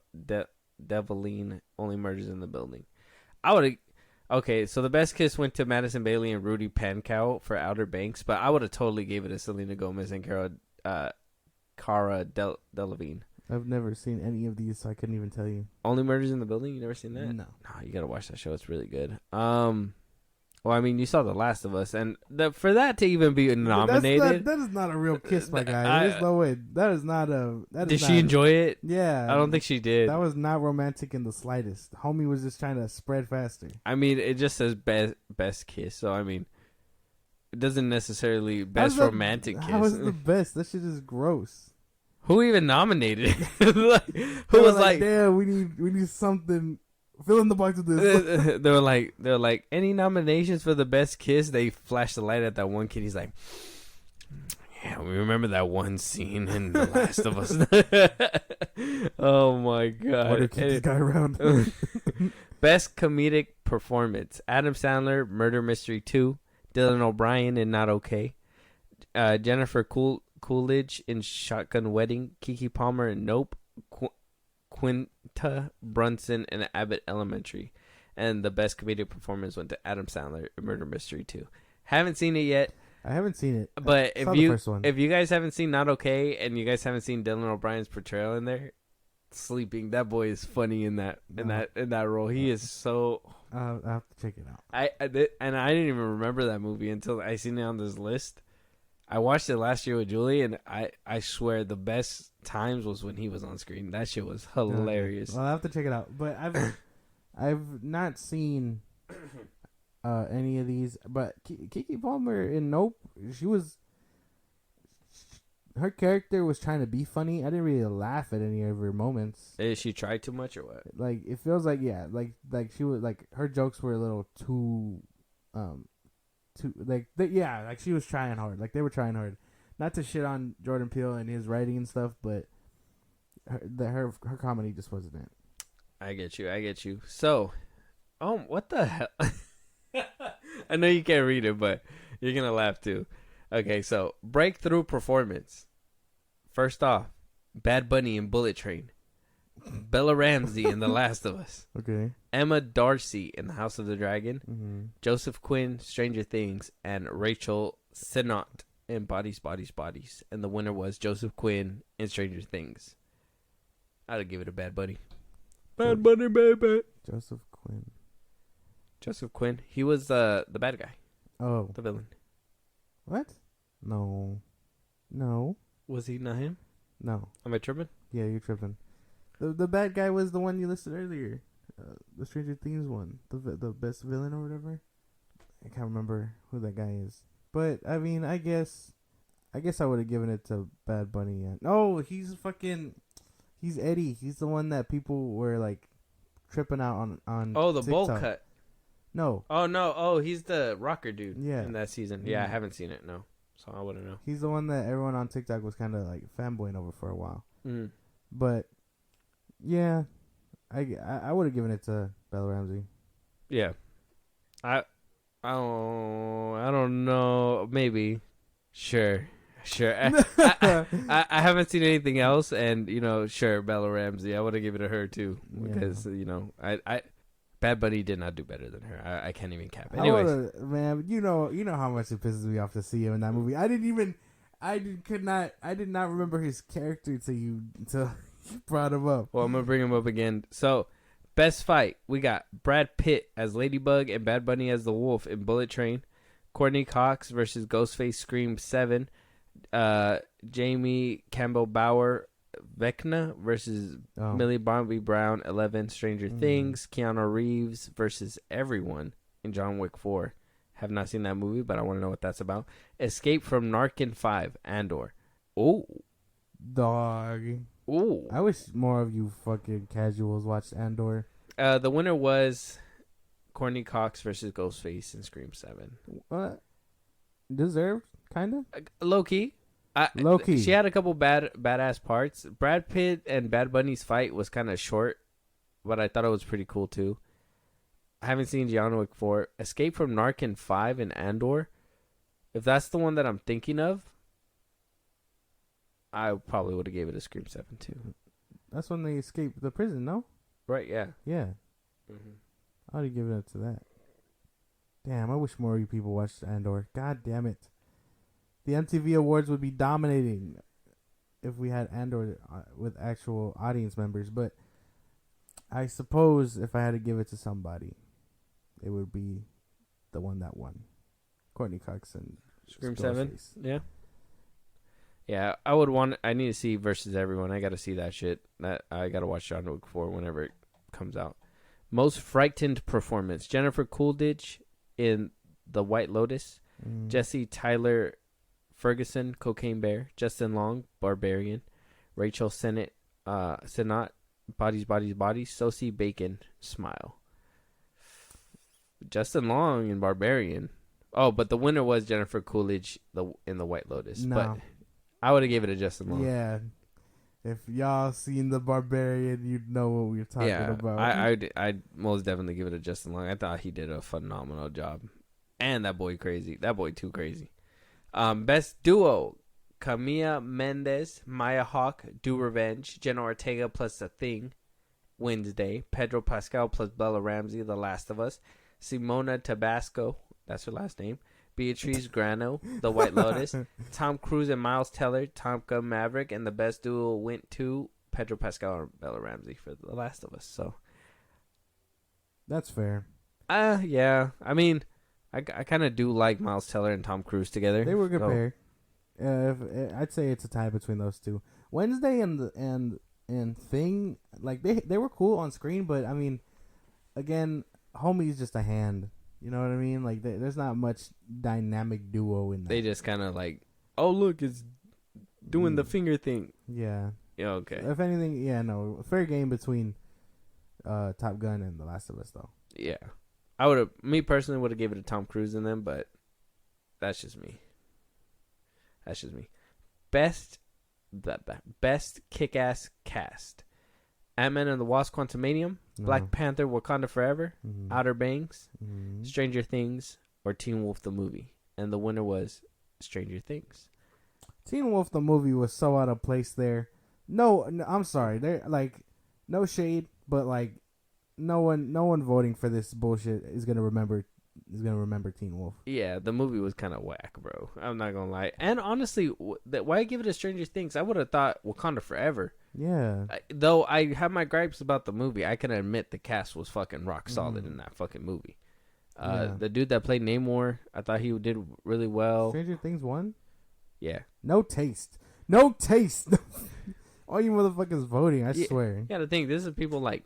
Develine, Only Murders in the Building. Okay, so the Best Kiss went to Madison Bailey and Rudy Pankow for Outer Banks, but I would have totally gave it to Selena Gomez and Cara Delevingne. I've never seen any of these, so I couldn't even tell you. Only Murders in the Building? You never seen that? No, you gotta watch that show. It's really good. Well, I mean, you saw The Last of Us, and for that to even be nominated, that is not a real kiss, my guy. There's no way. That is not a. Did she enjoy it? Yeah, I don't think she did. That was not romantic in the slightest. Homie was just trying to spread faster. I mean, it just says best kiss, so I mean, it doesn't necessarily best romantic kiss. How is the best? That shit is gross. Who even nominated it? Who was like, damn, we need something. Fill in the box with this. they were like, any nominations for the best kiss? They flashed the light at that one kid. He's like, yeah, we remember that one scene in The Last of Us. Oh my god! Why do keep this guy around? Best comedic performance: Adam Sandler, Murder Mystery 2, Dylan O'Brien in Not Okay, Jennifer Coolidge in Shotgun Wedding, Keke Palmer in Nope, Quinta Brunson in Abbott Elementary, and the best comedic performance went to Adam Sandler in Murder Mystery 2. Haven't seen it yet. I haven't seen it. But if you guys haven't seen Not Okay and you guys haven't seen Dylan O'Brien's portrayal in there, sleeping, that boy is funny in that role. He is so. I'll have to check it out. I didn't even remember that movie until I seen it on this list. I watched it last year with Julie, and I swear the best times was when he was on screen. That shit was hilarious. Well, I'll have to check it out. But I've not seen any of these. But Keke Palmer in Nope, her character was trying to be funny. I didn't really laugh at any of her moments. Did she try too much or what? Like, it feels like, yeah, like she was, like, her jokes were a little too like she was trying hard. Like, they were trying hard. Not to shit on Jordan Peele and his writing and stuff, but her comedy just wasn't it. I get you. So, what the hell? I know you can't read it, but you're gonna laugh too. Okay, so breakthrough performance. First off, Bad Bunny in Bullet Train, Bella Ramsey in The Last of Us, okay, Emma Darcy in The House of the Dragon, mm-hmm. Joseph Quinn, Stranger Things, and Rachel Sennott in Bodies, Bodies, Bodies. And the winner was Joseph Quinn in Stranger Things. I'd give it a Bad Bunny. Bad Bunny, baby. Joseph Quinn. He was the bad guy. Oh, the villain. What? No. Was he not him? No. Am I tripping? Yeah, you're tripping. The bad guy was the one you listed earlier. The Stranger Things one. The best villain or whatever. I can't remember who that guy is. But, I mean, I guess I would have given it to Bad Bunny. No, he's Eddie. He's the one that people were, like, tripping out on Oh, the TikTok. bowl cut. No. Oh, no. Oh, he's the rocker dude. Yeah. In that season. Yeah, I haven't seen it, no. So I wouldn't know. He's the one that everyone on TikTok was kind of, like, fanboying over for a while. Mm. But, yeah, I would have given it to Bella Ramsey. Yeah. I don't know. Maybe. Sure. I haven't seen anything else, and sure, Bella Ramsey. I would have given it to her too, because I Bad Bunny did not do better than her. I can't even cap. Anyways, man, you know how much it pisses me off to see him in that movie. I did not remember his character until you brought him up. Well, I'm gonna bring him up again. So, best fight, we got Brad Pitt as Ladybug and Bad Bunny as the Wolf in Bullet Train. Courtney Cox versus Ghostface Scream 7. Jamie Campbell Bower Vecna versus Millie Bobby Brown 11. Stranger Things. Keanu Reeves versus everyone in John Wick 4. Have not seen that movie, but I want to know what that's about. Escape from Narcan 5. Andor. Oh, dog. Ooh. I wish more of you fucking casuals watched Andor. The winner was Courtney Cox versus Ghostface in Scream 7. What? Deserved, kind of. Low key. Low key. She had a couple badass parts. Brad Pitt and Bad Bunny's fight was kind of short, but I thought it was pretty cool too. I haven't seen John Wick 4. Escape from Narcan 5 and Andor. If that's the one that I'm thinking of, I probably would have gave it a Scream 7 too. That's when they escaped the prison, no? Right, yeah. Yeah. Mm-hmm. I would give it up to that. Damn, I wish more of you people watched Andor. God damn it. The MTV Awards would be dominating if we had Andor with actual audience members. But I suppose if I had to give it to somebody, it would be the one that won. Courtney Cox and Scream 7? Yeah. Yeah, I need to see Versus Everyone. I got to see that shit. I got to watch John Wick 4 whenever it comes out. Most frightened performance. Jennifer Coolidge in The White Lotus. Jesse Tyler Ferguson, Cocaine Bear. Justin Long, Barbarian. Rachel Sennett, Bodies, Bodies, Bodies. Sosie Bacon, Smile. Justin Long in Barbarian. Oh, but the winner was Jennifer Coolidge in The White Lotus. No. But I would have gave it to Justin Long. Yeah. If y'all seen The Barbarian, you'd know what we're talking about. I'd most definitely give it to Justin Long. I thought he did a phenomenal job. And that boy crazy. That boy too crazy. Best duo. Camilla Mendes, Maya Hawke, Do Revenge. Jenna Ortega plus The Thing, Wednesday. Pedro Pascal plus Bella Ramsey, The Last of Us. Simona Tabasco, that's her last name. Beatrice Grano, The White Lotus. Tom Cruise and Miles Teller, Top Gun Maverick. And the best duo went to Pedro Pascal and Bella Ramsey for The Last of Us. So that's fair. Yeah. I mean, I kind of do like Miles Teller and Tom Cruise together. They were a good pair. I'd say it's a tie between those two. Wednesday and Thing, like they were cool on screen, but I mean, again, homie's just a hand. You know what I mean? Like there's not much dynamic duo in that. They just kind of like, oh look, it's doing the finger thing. Yeah. Yeah. Okay. If anything, yeah, no, fair game between Top Gun and The Last of Us, though. Yeah, me personally would have gave it to Tom Cruise in them, but that's just me. Best kick-ass cast. Ant-Man and the Wasp: Quantumanium, Black Panther: Wakanda Forever, Outer Banks, Stranger Things, or Teen Wolf the movie. And the winner was Stranger Things. Teen Wolf the movie was so out of place there. No, I'm sorry. They're like, no shade, but like, no one voting for this bullshit is gonna remember Teen Wolf. Yeah, the movie was kind of whack, bro. I'm not gonna lie. And honestly, why give it to Stranger Things? I would have thought Wakanda Forever. Yeah. Though I have my gripes about the movie, I can admit the cast was fucking rock solid in that fucking movie. The dude that played Namor, I thought he did really well. Stranger Things won? Yeah. No taste. All you motherfuckers voting, I swear. Yeah, the thing, this is people like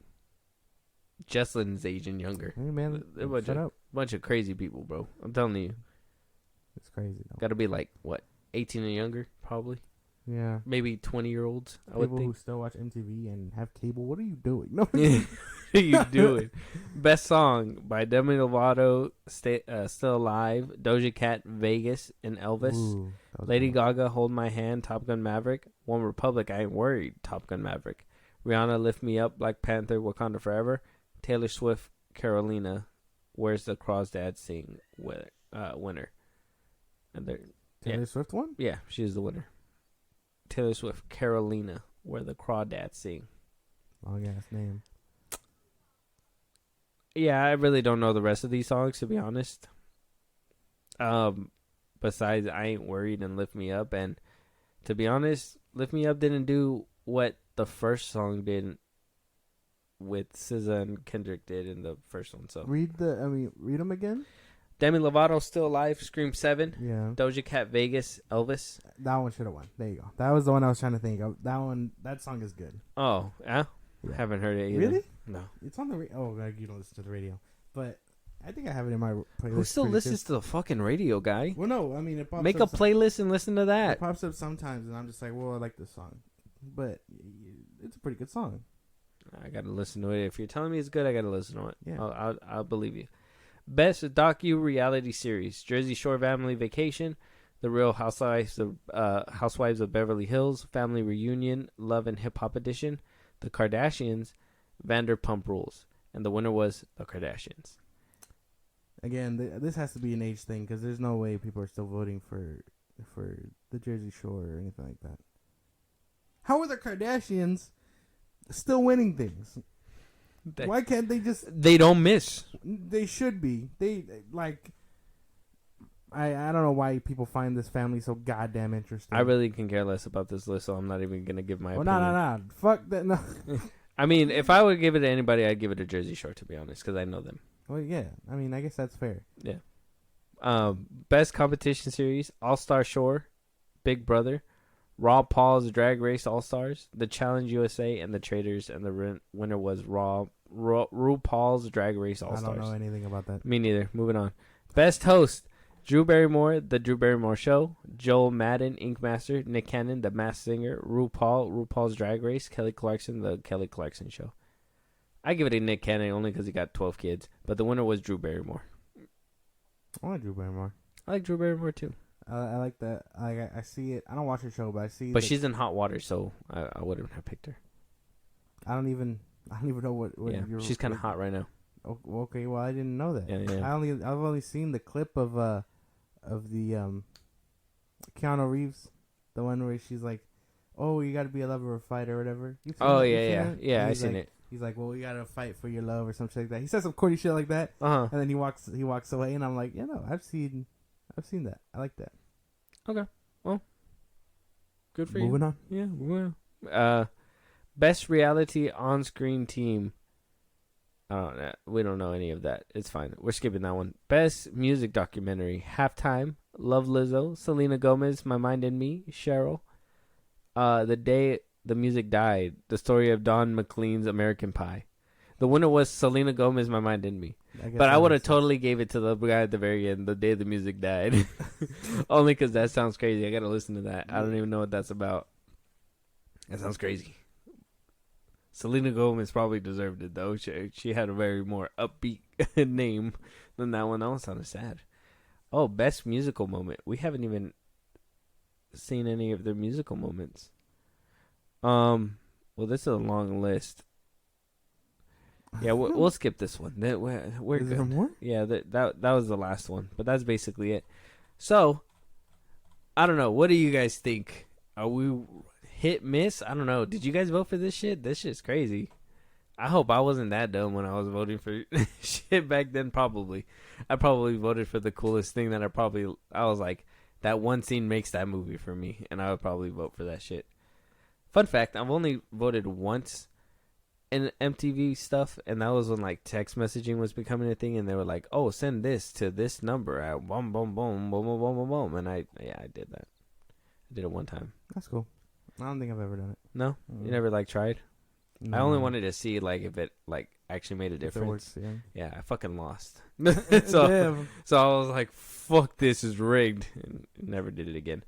Jesslyn's age and younger. Hey, man, shut up. Bunch of crazy people, bro. I'm telling you. It's crazy, though. Got to be like, what, 18 and younger, probably? Yeah. Maybe 20-year-olds, I would think. People who still watch MTV and have cable, what are you doing? No. What are you doing? Best song by Demi Lovato, Still Alive, Doja Cat, Vegas, and Elvis. Ooh, Lady Gaga, Hold My Hand, Top Gun Maverick. One Republic, I Ain't Worried, Top Gun Maverick. Rihanna, Lift Me Up, Black Panther, Wakanda Forever. Taylor Swift, Carolina, Where's the Crawdad Sing, winner. And Taylor Swift won? Yeah, she's the winner. Taylor Swift, Carolina, Where the Crawdads Sing. Long ass name. Yeah, I really don't know the rest of these songs, to be honest. Besides I Ain't Worried and Lift Me Up. And to be honest, Lift Me Up didn't do what the first song did with SZA and Kendrick did in the first one. So read them again. Demi Lovato, Still Alive, Scream 7. Yeah. Doja Cat, Vegas, Elvis. That one should have won. There you go. That was the one I was trying to think of. That song is good. Oh, yeah? Yeah. Haven't heard it either. Really? No. It's on the radio. Oh, God, you don't listen to the radio. But I think I have it in my playlist. Who still listens to the fucking radio, guy? Well, no. I mean, it pops Make up a playlist and listen to that. It pops up sometimes, and I'm just like, well, I like this song. But it's a pretty good song. I gotta listen to it. If you're telling me it's good, I gotta listen to it. Yeah. I'll believe you. Best docu-reality series: Jersey Shore Family Vacation, The Real Housewives of Beverly Hills, Family Reunion, Love and Hip Hop Edition, The Kardashians, Vanderpump Rules, and the winner was The Kardashians. Again, this has to be an age thing because there's no way people are still voting for the Jersey Shore or anything like that. How are the Kardashians still winning things? Why can't they just? They don't miss. They should be. They like. I don't know why people find this family so goddamn interesting. I really can care less about this list, so I'm not even gonna give my opinion. No. Fuck that. No. I mean, if I would give it to anybody, I'd give it to Jersey Shore, to be honest, because I know them. Well, yeah. I mean, I guess that's fair. Yeah. Best competition series: All Star Shore, Big Brother, RuPaul's Drag Race All Stars, The Challenge USA, and The Traders. And the winner was RuPaul's Drag Race All Stars. I don't know anything about that. Me neither. Moving on. Best host: Drew Barrymore, The Drew Barrymore Show, Joel Madden, Ink Master, Nick Cannon, The Masked Singer, RuPaul's Drag Race, Kelly Clarkson, The Kelly Clarkson Show. I give it to Nick Cannon only because he got 12 kids, but the winner was Drew Barrymore. I like Drew Barrymore. I like Drew Barrymore too. I like that. I see it. I don't watch her show, but I see. But she's in hot water, so I wouldn't have picked her. I don't even know what. Yeah, she's kind of hot right now. Okay, well I didn't know that. Yeah. I've only seen the clip of the Keanu Reeves, the one where she's like, "Oh, you got to be a lover or fight or whatever." Yeah. I seen it. He's like, "Well, we got to fight for your love" or something like that. He says some corny shit like that, and then he walks away, and I'm like, "Yeah, no, I've seen that. I like that." Okay, well, good for Moving you. on. Yeah, moving on. Best reality on-screen team. We don't know any of that. It's fine. We're skipping that one. Best music documentary: Halftime, Love Lizzo, Selena Gomez, My Mind and Me, Cheryl. The Day the Music Died, the story of Don McLean's American Pie. The winner was Selena Gomez, My Mind and Me. But I would have totally gave it to the guy at the very end, The Day the Music Died. Only because that sounds crazy. I got to listen to that. I don't even know what that's about. That sounds crazy. Selena Gomez probably deserved it, though. She had a very more upbeat name than that one. That one sounded sad. Oh, best musical moment. We haven't even seen any of their musical moments. Well, this is a long list. Yeah, we'll skip this one. We're Is good. there more? Yeah, that was the last one, but that's basically it. So, I don't know. What do you guys think? Are we hit miss? I don't know. Did you guys vote for this shit? This shit's crazy. I hope I wasn't that dumb when I was voting for shit back then. Probably, I probably voted for the coolest thing that I was like, that one scene makes that movie for me, and I would probably vote for that shit. Fun fact: I've only voted once in MTV stuff, and that was when like text messaging was becoming a thing, and they were like, "Oh, send this to this number at boom, boom, boom, boom, boom, boom, boom, boom," and I did that. I did it one time. That's cool. I don't think I've ever done it. No, you never like tried. No. I only wanted to see like if it like actually made a difference. Works, yeah, I fucking lost. so I was like, "Fuck, this is rigged," and never did it again.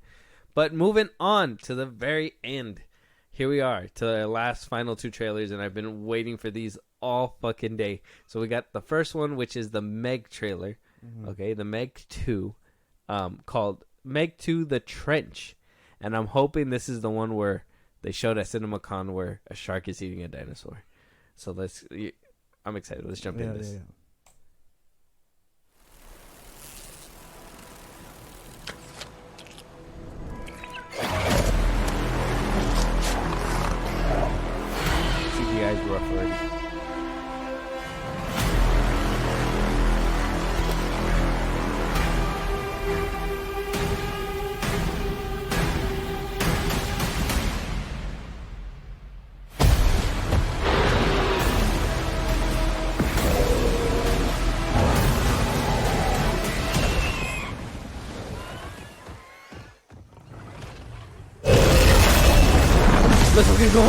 But moving on to the very end. Here we are to the last final two trailers, and I've been waiting for these all fucking day. So we got the first one, which is the Meg trailer. Mm-hmm. Okay, the Meg 2, called Meg 2 The Trench. And I'm hoping this is the one where they showed at CinemaCon where a shark is eating a dinosaur. So I'm excited. Let's jump into this. Yeah. CGI's rough already. Let's fucking go!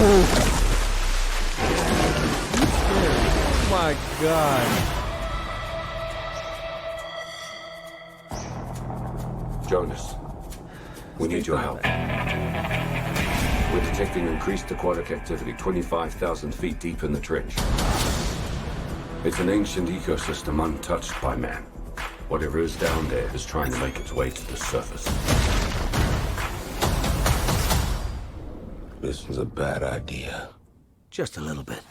Oh my god. Jonas, we need your help. We're detecting increased aquatic activity 25,000 feet deep in the trench. It's an ancient ecosystem untouched by man. Whatever is down there is trying to make its way to the surface. This was a bad idea. Just a little bit.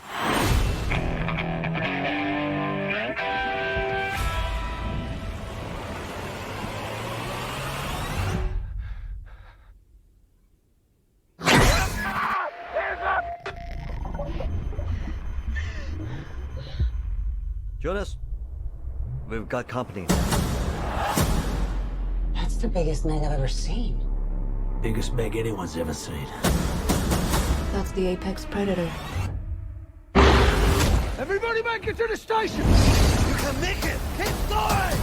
Jonas, we've got company. That's the biggest Meg I've ever seen. Biggest Meg anyone's ever seen. That's the apex predator. Everybody make it to the station! You can make it! Keep going!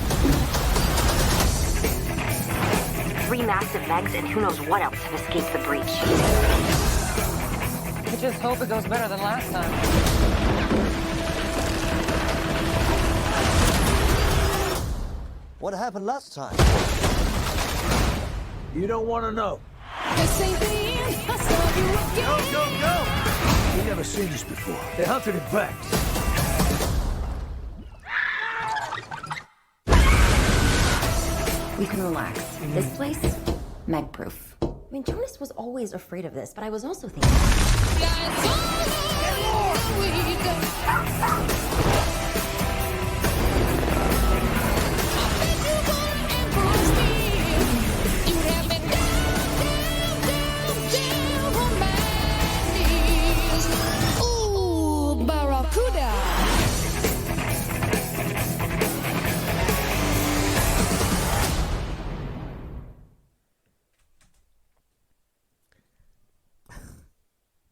3 massive Megs and who knows what else have escaped the breach. I just hope it goes better than last time. What happened last time? You don't want to know. Go! We've never seen this before. They hunted in packs. We can relax. This place, Meg-proof. I mean, Jonas was always afraid of this, but I was also thinking...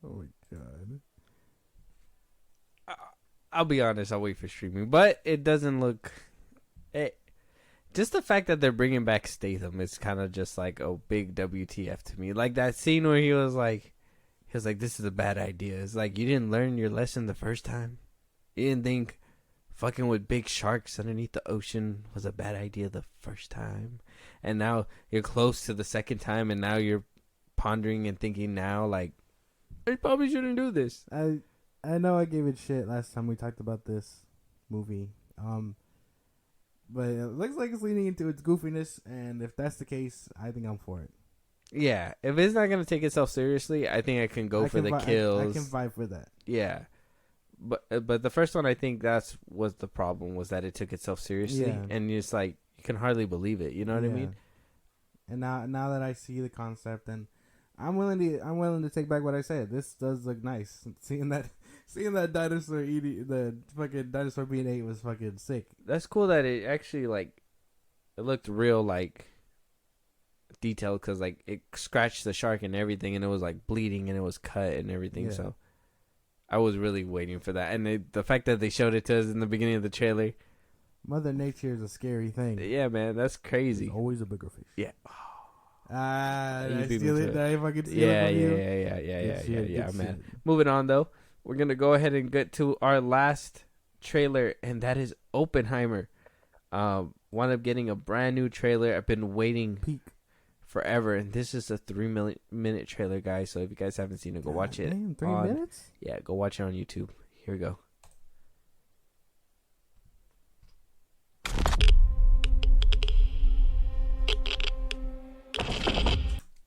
Oh my god. I'll be honest, I'll wait for streaming, but it doesn't look. Just the fact that they're bringing back Statham is kind of just like a big WTF to me. Like that scene where he was like, "This is a bad idea." It's like you didn't learn your lesson the first time. You didn't think fucking with big sharks underneath the ocean was a bad idea the first time, and now you're close to the second time, and now you're pondering and thinking now like, I probably shouldn't do this. I know I gave it shit last time we talked about this movie. But it looks like it's leaning into its goofiness, and if that's the case, I think I'm for it. Yeah, if it's not gonna take itself seriously, I think I can go for the kills. I can vibe for that. Yeah, but the first one, I think was the problem, was that it took itself seriously, Yeah. and it's like you can hardly believe it. You know what I mean? And now that I see the concept, and I'm willing to take back what I said. This does look nice. Seeing that dinosaur eating the fucking dinosaur being ate was fucking sick. That's cool that it actually like it looked real like detailed, because like it scratched the shark and everything, and it was like bleeding and it was cut and everything. Yeah. So I was really waiting for that, and the fact that they showed it to us in the beginning of the trailer. Mother Nature is a scary thing. Yeah, man, that's crazy. There's always a bigger fish. Yeah. Did I beat steal me it? to Did I fucking steal Yeah, it from you? yeah, Good man. shit. Moving on though, we're gonna go ahead and get to our last trailer, and that is Oppenheimer. Wound up getting a brand new trailer. I've been waiting forever, and this is a 3-minute trailer, guys. So if you guys haven't seen it, go watch it. Damn, 3 minutes? Yeah, go watch it on YouTube. Here we go.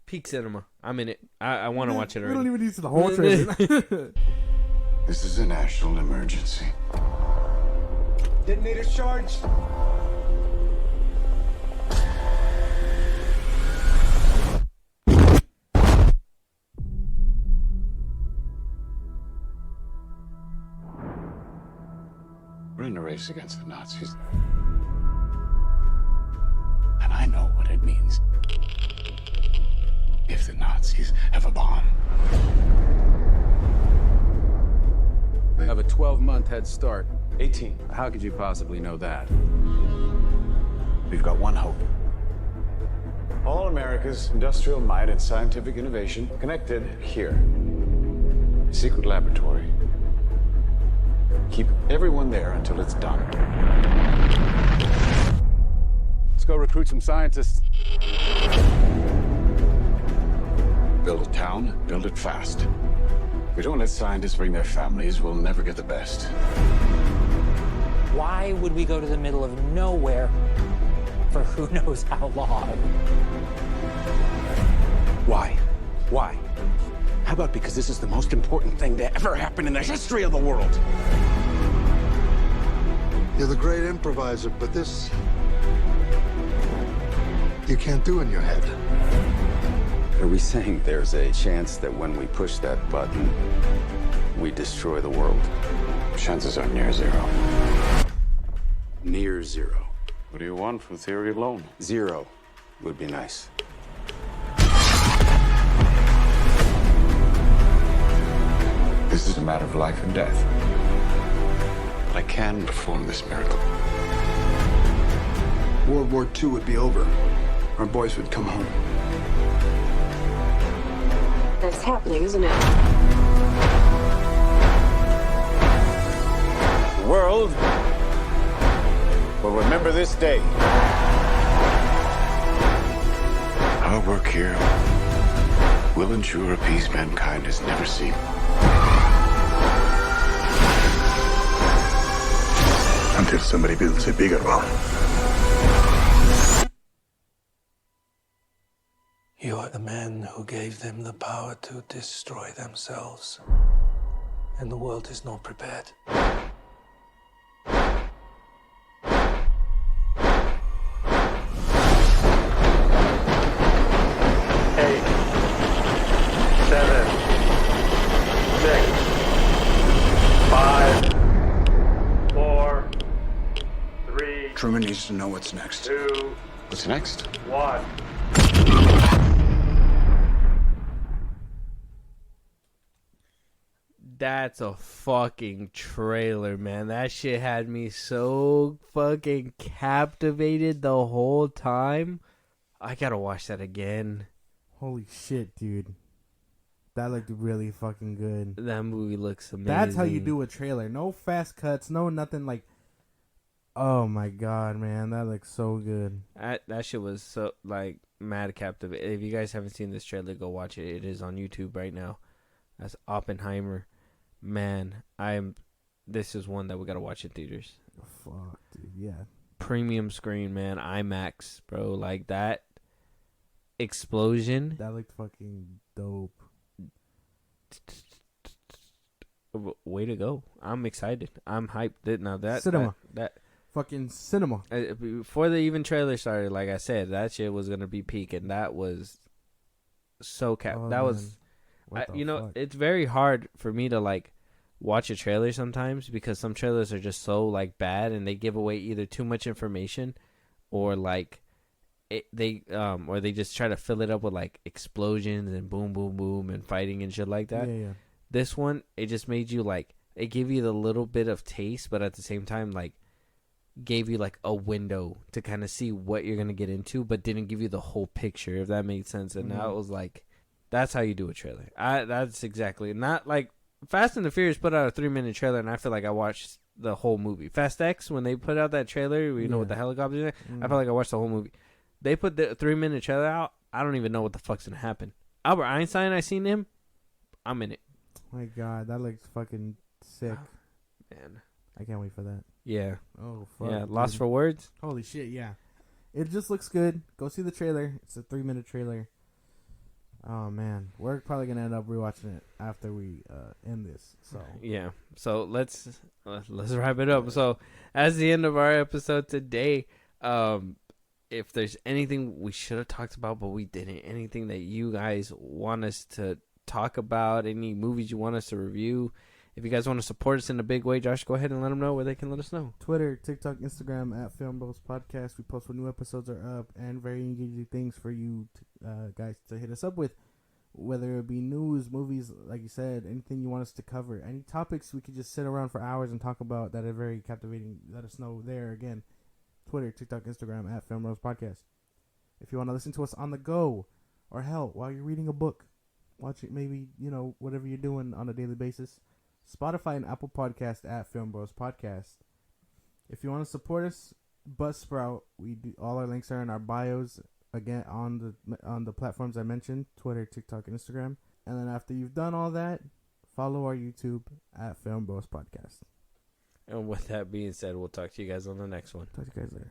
Peak cinema. I'm in it. I want to watch it already. We don't even need to see the whole trailer. This is a national emergency. Detonator charge. We're in a race against the Nazis. And I know what it means if the Nazis have a bomb. We have a 12-month head start. 18. How could you possibly know that? We've got one hope. All America's industrial might and scientific innovation connected here. A secret laboratory. Keep everyone there until it's done. Let's go recruit some scientists. Build a town, build it fast. If we don't let scientists bring their families, we'll never get the best. Why would we go to the middle of nowhere for who knows how long? Why? Why? How about because this is the most important thing to ever happen in the history of the world? You're the great improviser, but this you can't do in your head. Are we saying there's a chance that when we push that button, we destroy the world? Chances are near zero. Near zero. What do you want from theory alone? Zero would be nice. This is a matter of life and death. But I can perform this miracle. World War II would be over. Our boys would come home. That's happening, isn't it? The world will remember this day. Our work here will ensure a peace mankind has never seen. Until somebody builds a bigger one. You are the man who gave them the power to destroy themselves. And the world is not prepared. 7, 6, 5, 4, 3. Truman needs to know what's next. 2. What's next? 1. That's a fucking trailer, man. That shit had me so fucking captivated the whole time. I gotta watch that again. Holy shit, dude. That looked really fucking good. That movie looks amazing. That's how you do a trailer. No fast cuts, no nothing like... Oh my god, man. That looks so good. That shit was so, like, mad captivating. If you guys haven't seen this trailer, go watch it. It is on YouTube right now. That's Oppenheimer. Man, this is one that we gotta watch in theaters. Fuck, dude, yeah. Premium screen, man. IMAX, bro. Like, that explosion. That looked fucking dope. Way to go. I'm excited. I'm hyped. Now that cinema. That fucking cinema. Before the even trailer started, like I said, that shit was gonna be peak, and that was so that man. was... it's very hard for me to like watch a trailer sometimes because some trailers are just so like bad and they give away either too much information or like they just try to fill it up with like explosions and boom boom boom and fighting and shit like that. Yeah. This one, it just made you like, it gave you the little bit of taste, but at the same time like gave you like a window to kind of see what you're gonna get into, but didn't give you the whole picture, if that made sense. And now it was like, that's how you do a trailer. That's exactly not like Fast and the Furious put out a 3-minute trailer, and I feel like I watched the whole movie. Fast X, when they put out that trailer, you know, with the helicopters, I felt like I watched the whole movie. They put the 3-minute trailer out. I don't even know what the fuck's gonna happen. Albert Einstein, I seen him. I'm in it. My God, that looks fucking sick. Man, I can't wait for that. Yeah. Oh fuck. Yeah. Dude. Lost for words. Holy shit. Yeah. It just looks good. Go see the trailer. It's a 3-minute trailer. Oh man, we're probably gonna end up rewatching it after we end this. So yeah, so let's wrap it up. So as the end of our episode today, if there's anything we should have talked about but we didn't, anything that you guys want us to talk about, any movies you want us to review, if you guys want to support us in a big way, Josh, go ahead and let them know where they can let us know. Twitter, TikTok, Instagram at FilmBros Podcast. We post when new episodes are up and very engaging things for you guys to hit us up with. Whether it be news, movies, like you said, anything you want us to cover, any topics we could just sit around for hours and talk about that are very captivating. Let us know there again. Twitter, TikTok, Instagram at FilmBros Podcast. If you want to listen to us on the go, or hell, while you're reading a book, watch it, maybe, whatever you're doing on a daily basis. Spotify and Apple Podcast at FilmBros Podcast. If you want to support us, Buzzsprout, we do, all our links are in our bios. Again, on the platforms I mentioned, Twitter, TikTok, and Instagram. And then after you've done all that, follow our YouTube at FilmBros Podcast. And with that being said, we'll talk to you guys on the next one. Talk to you guys later.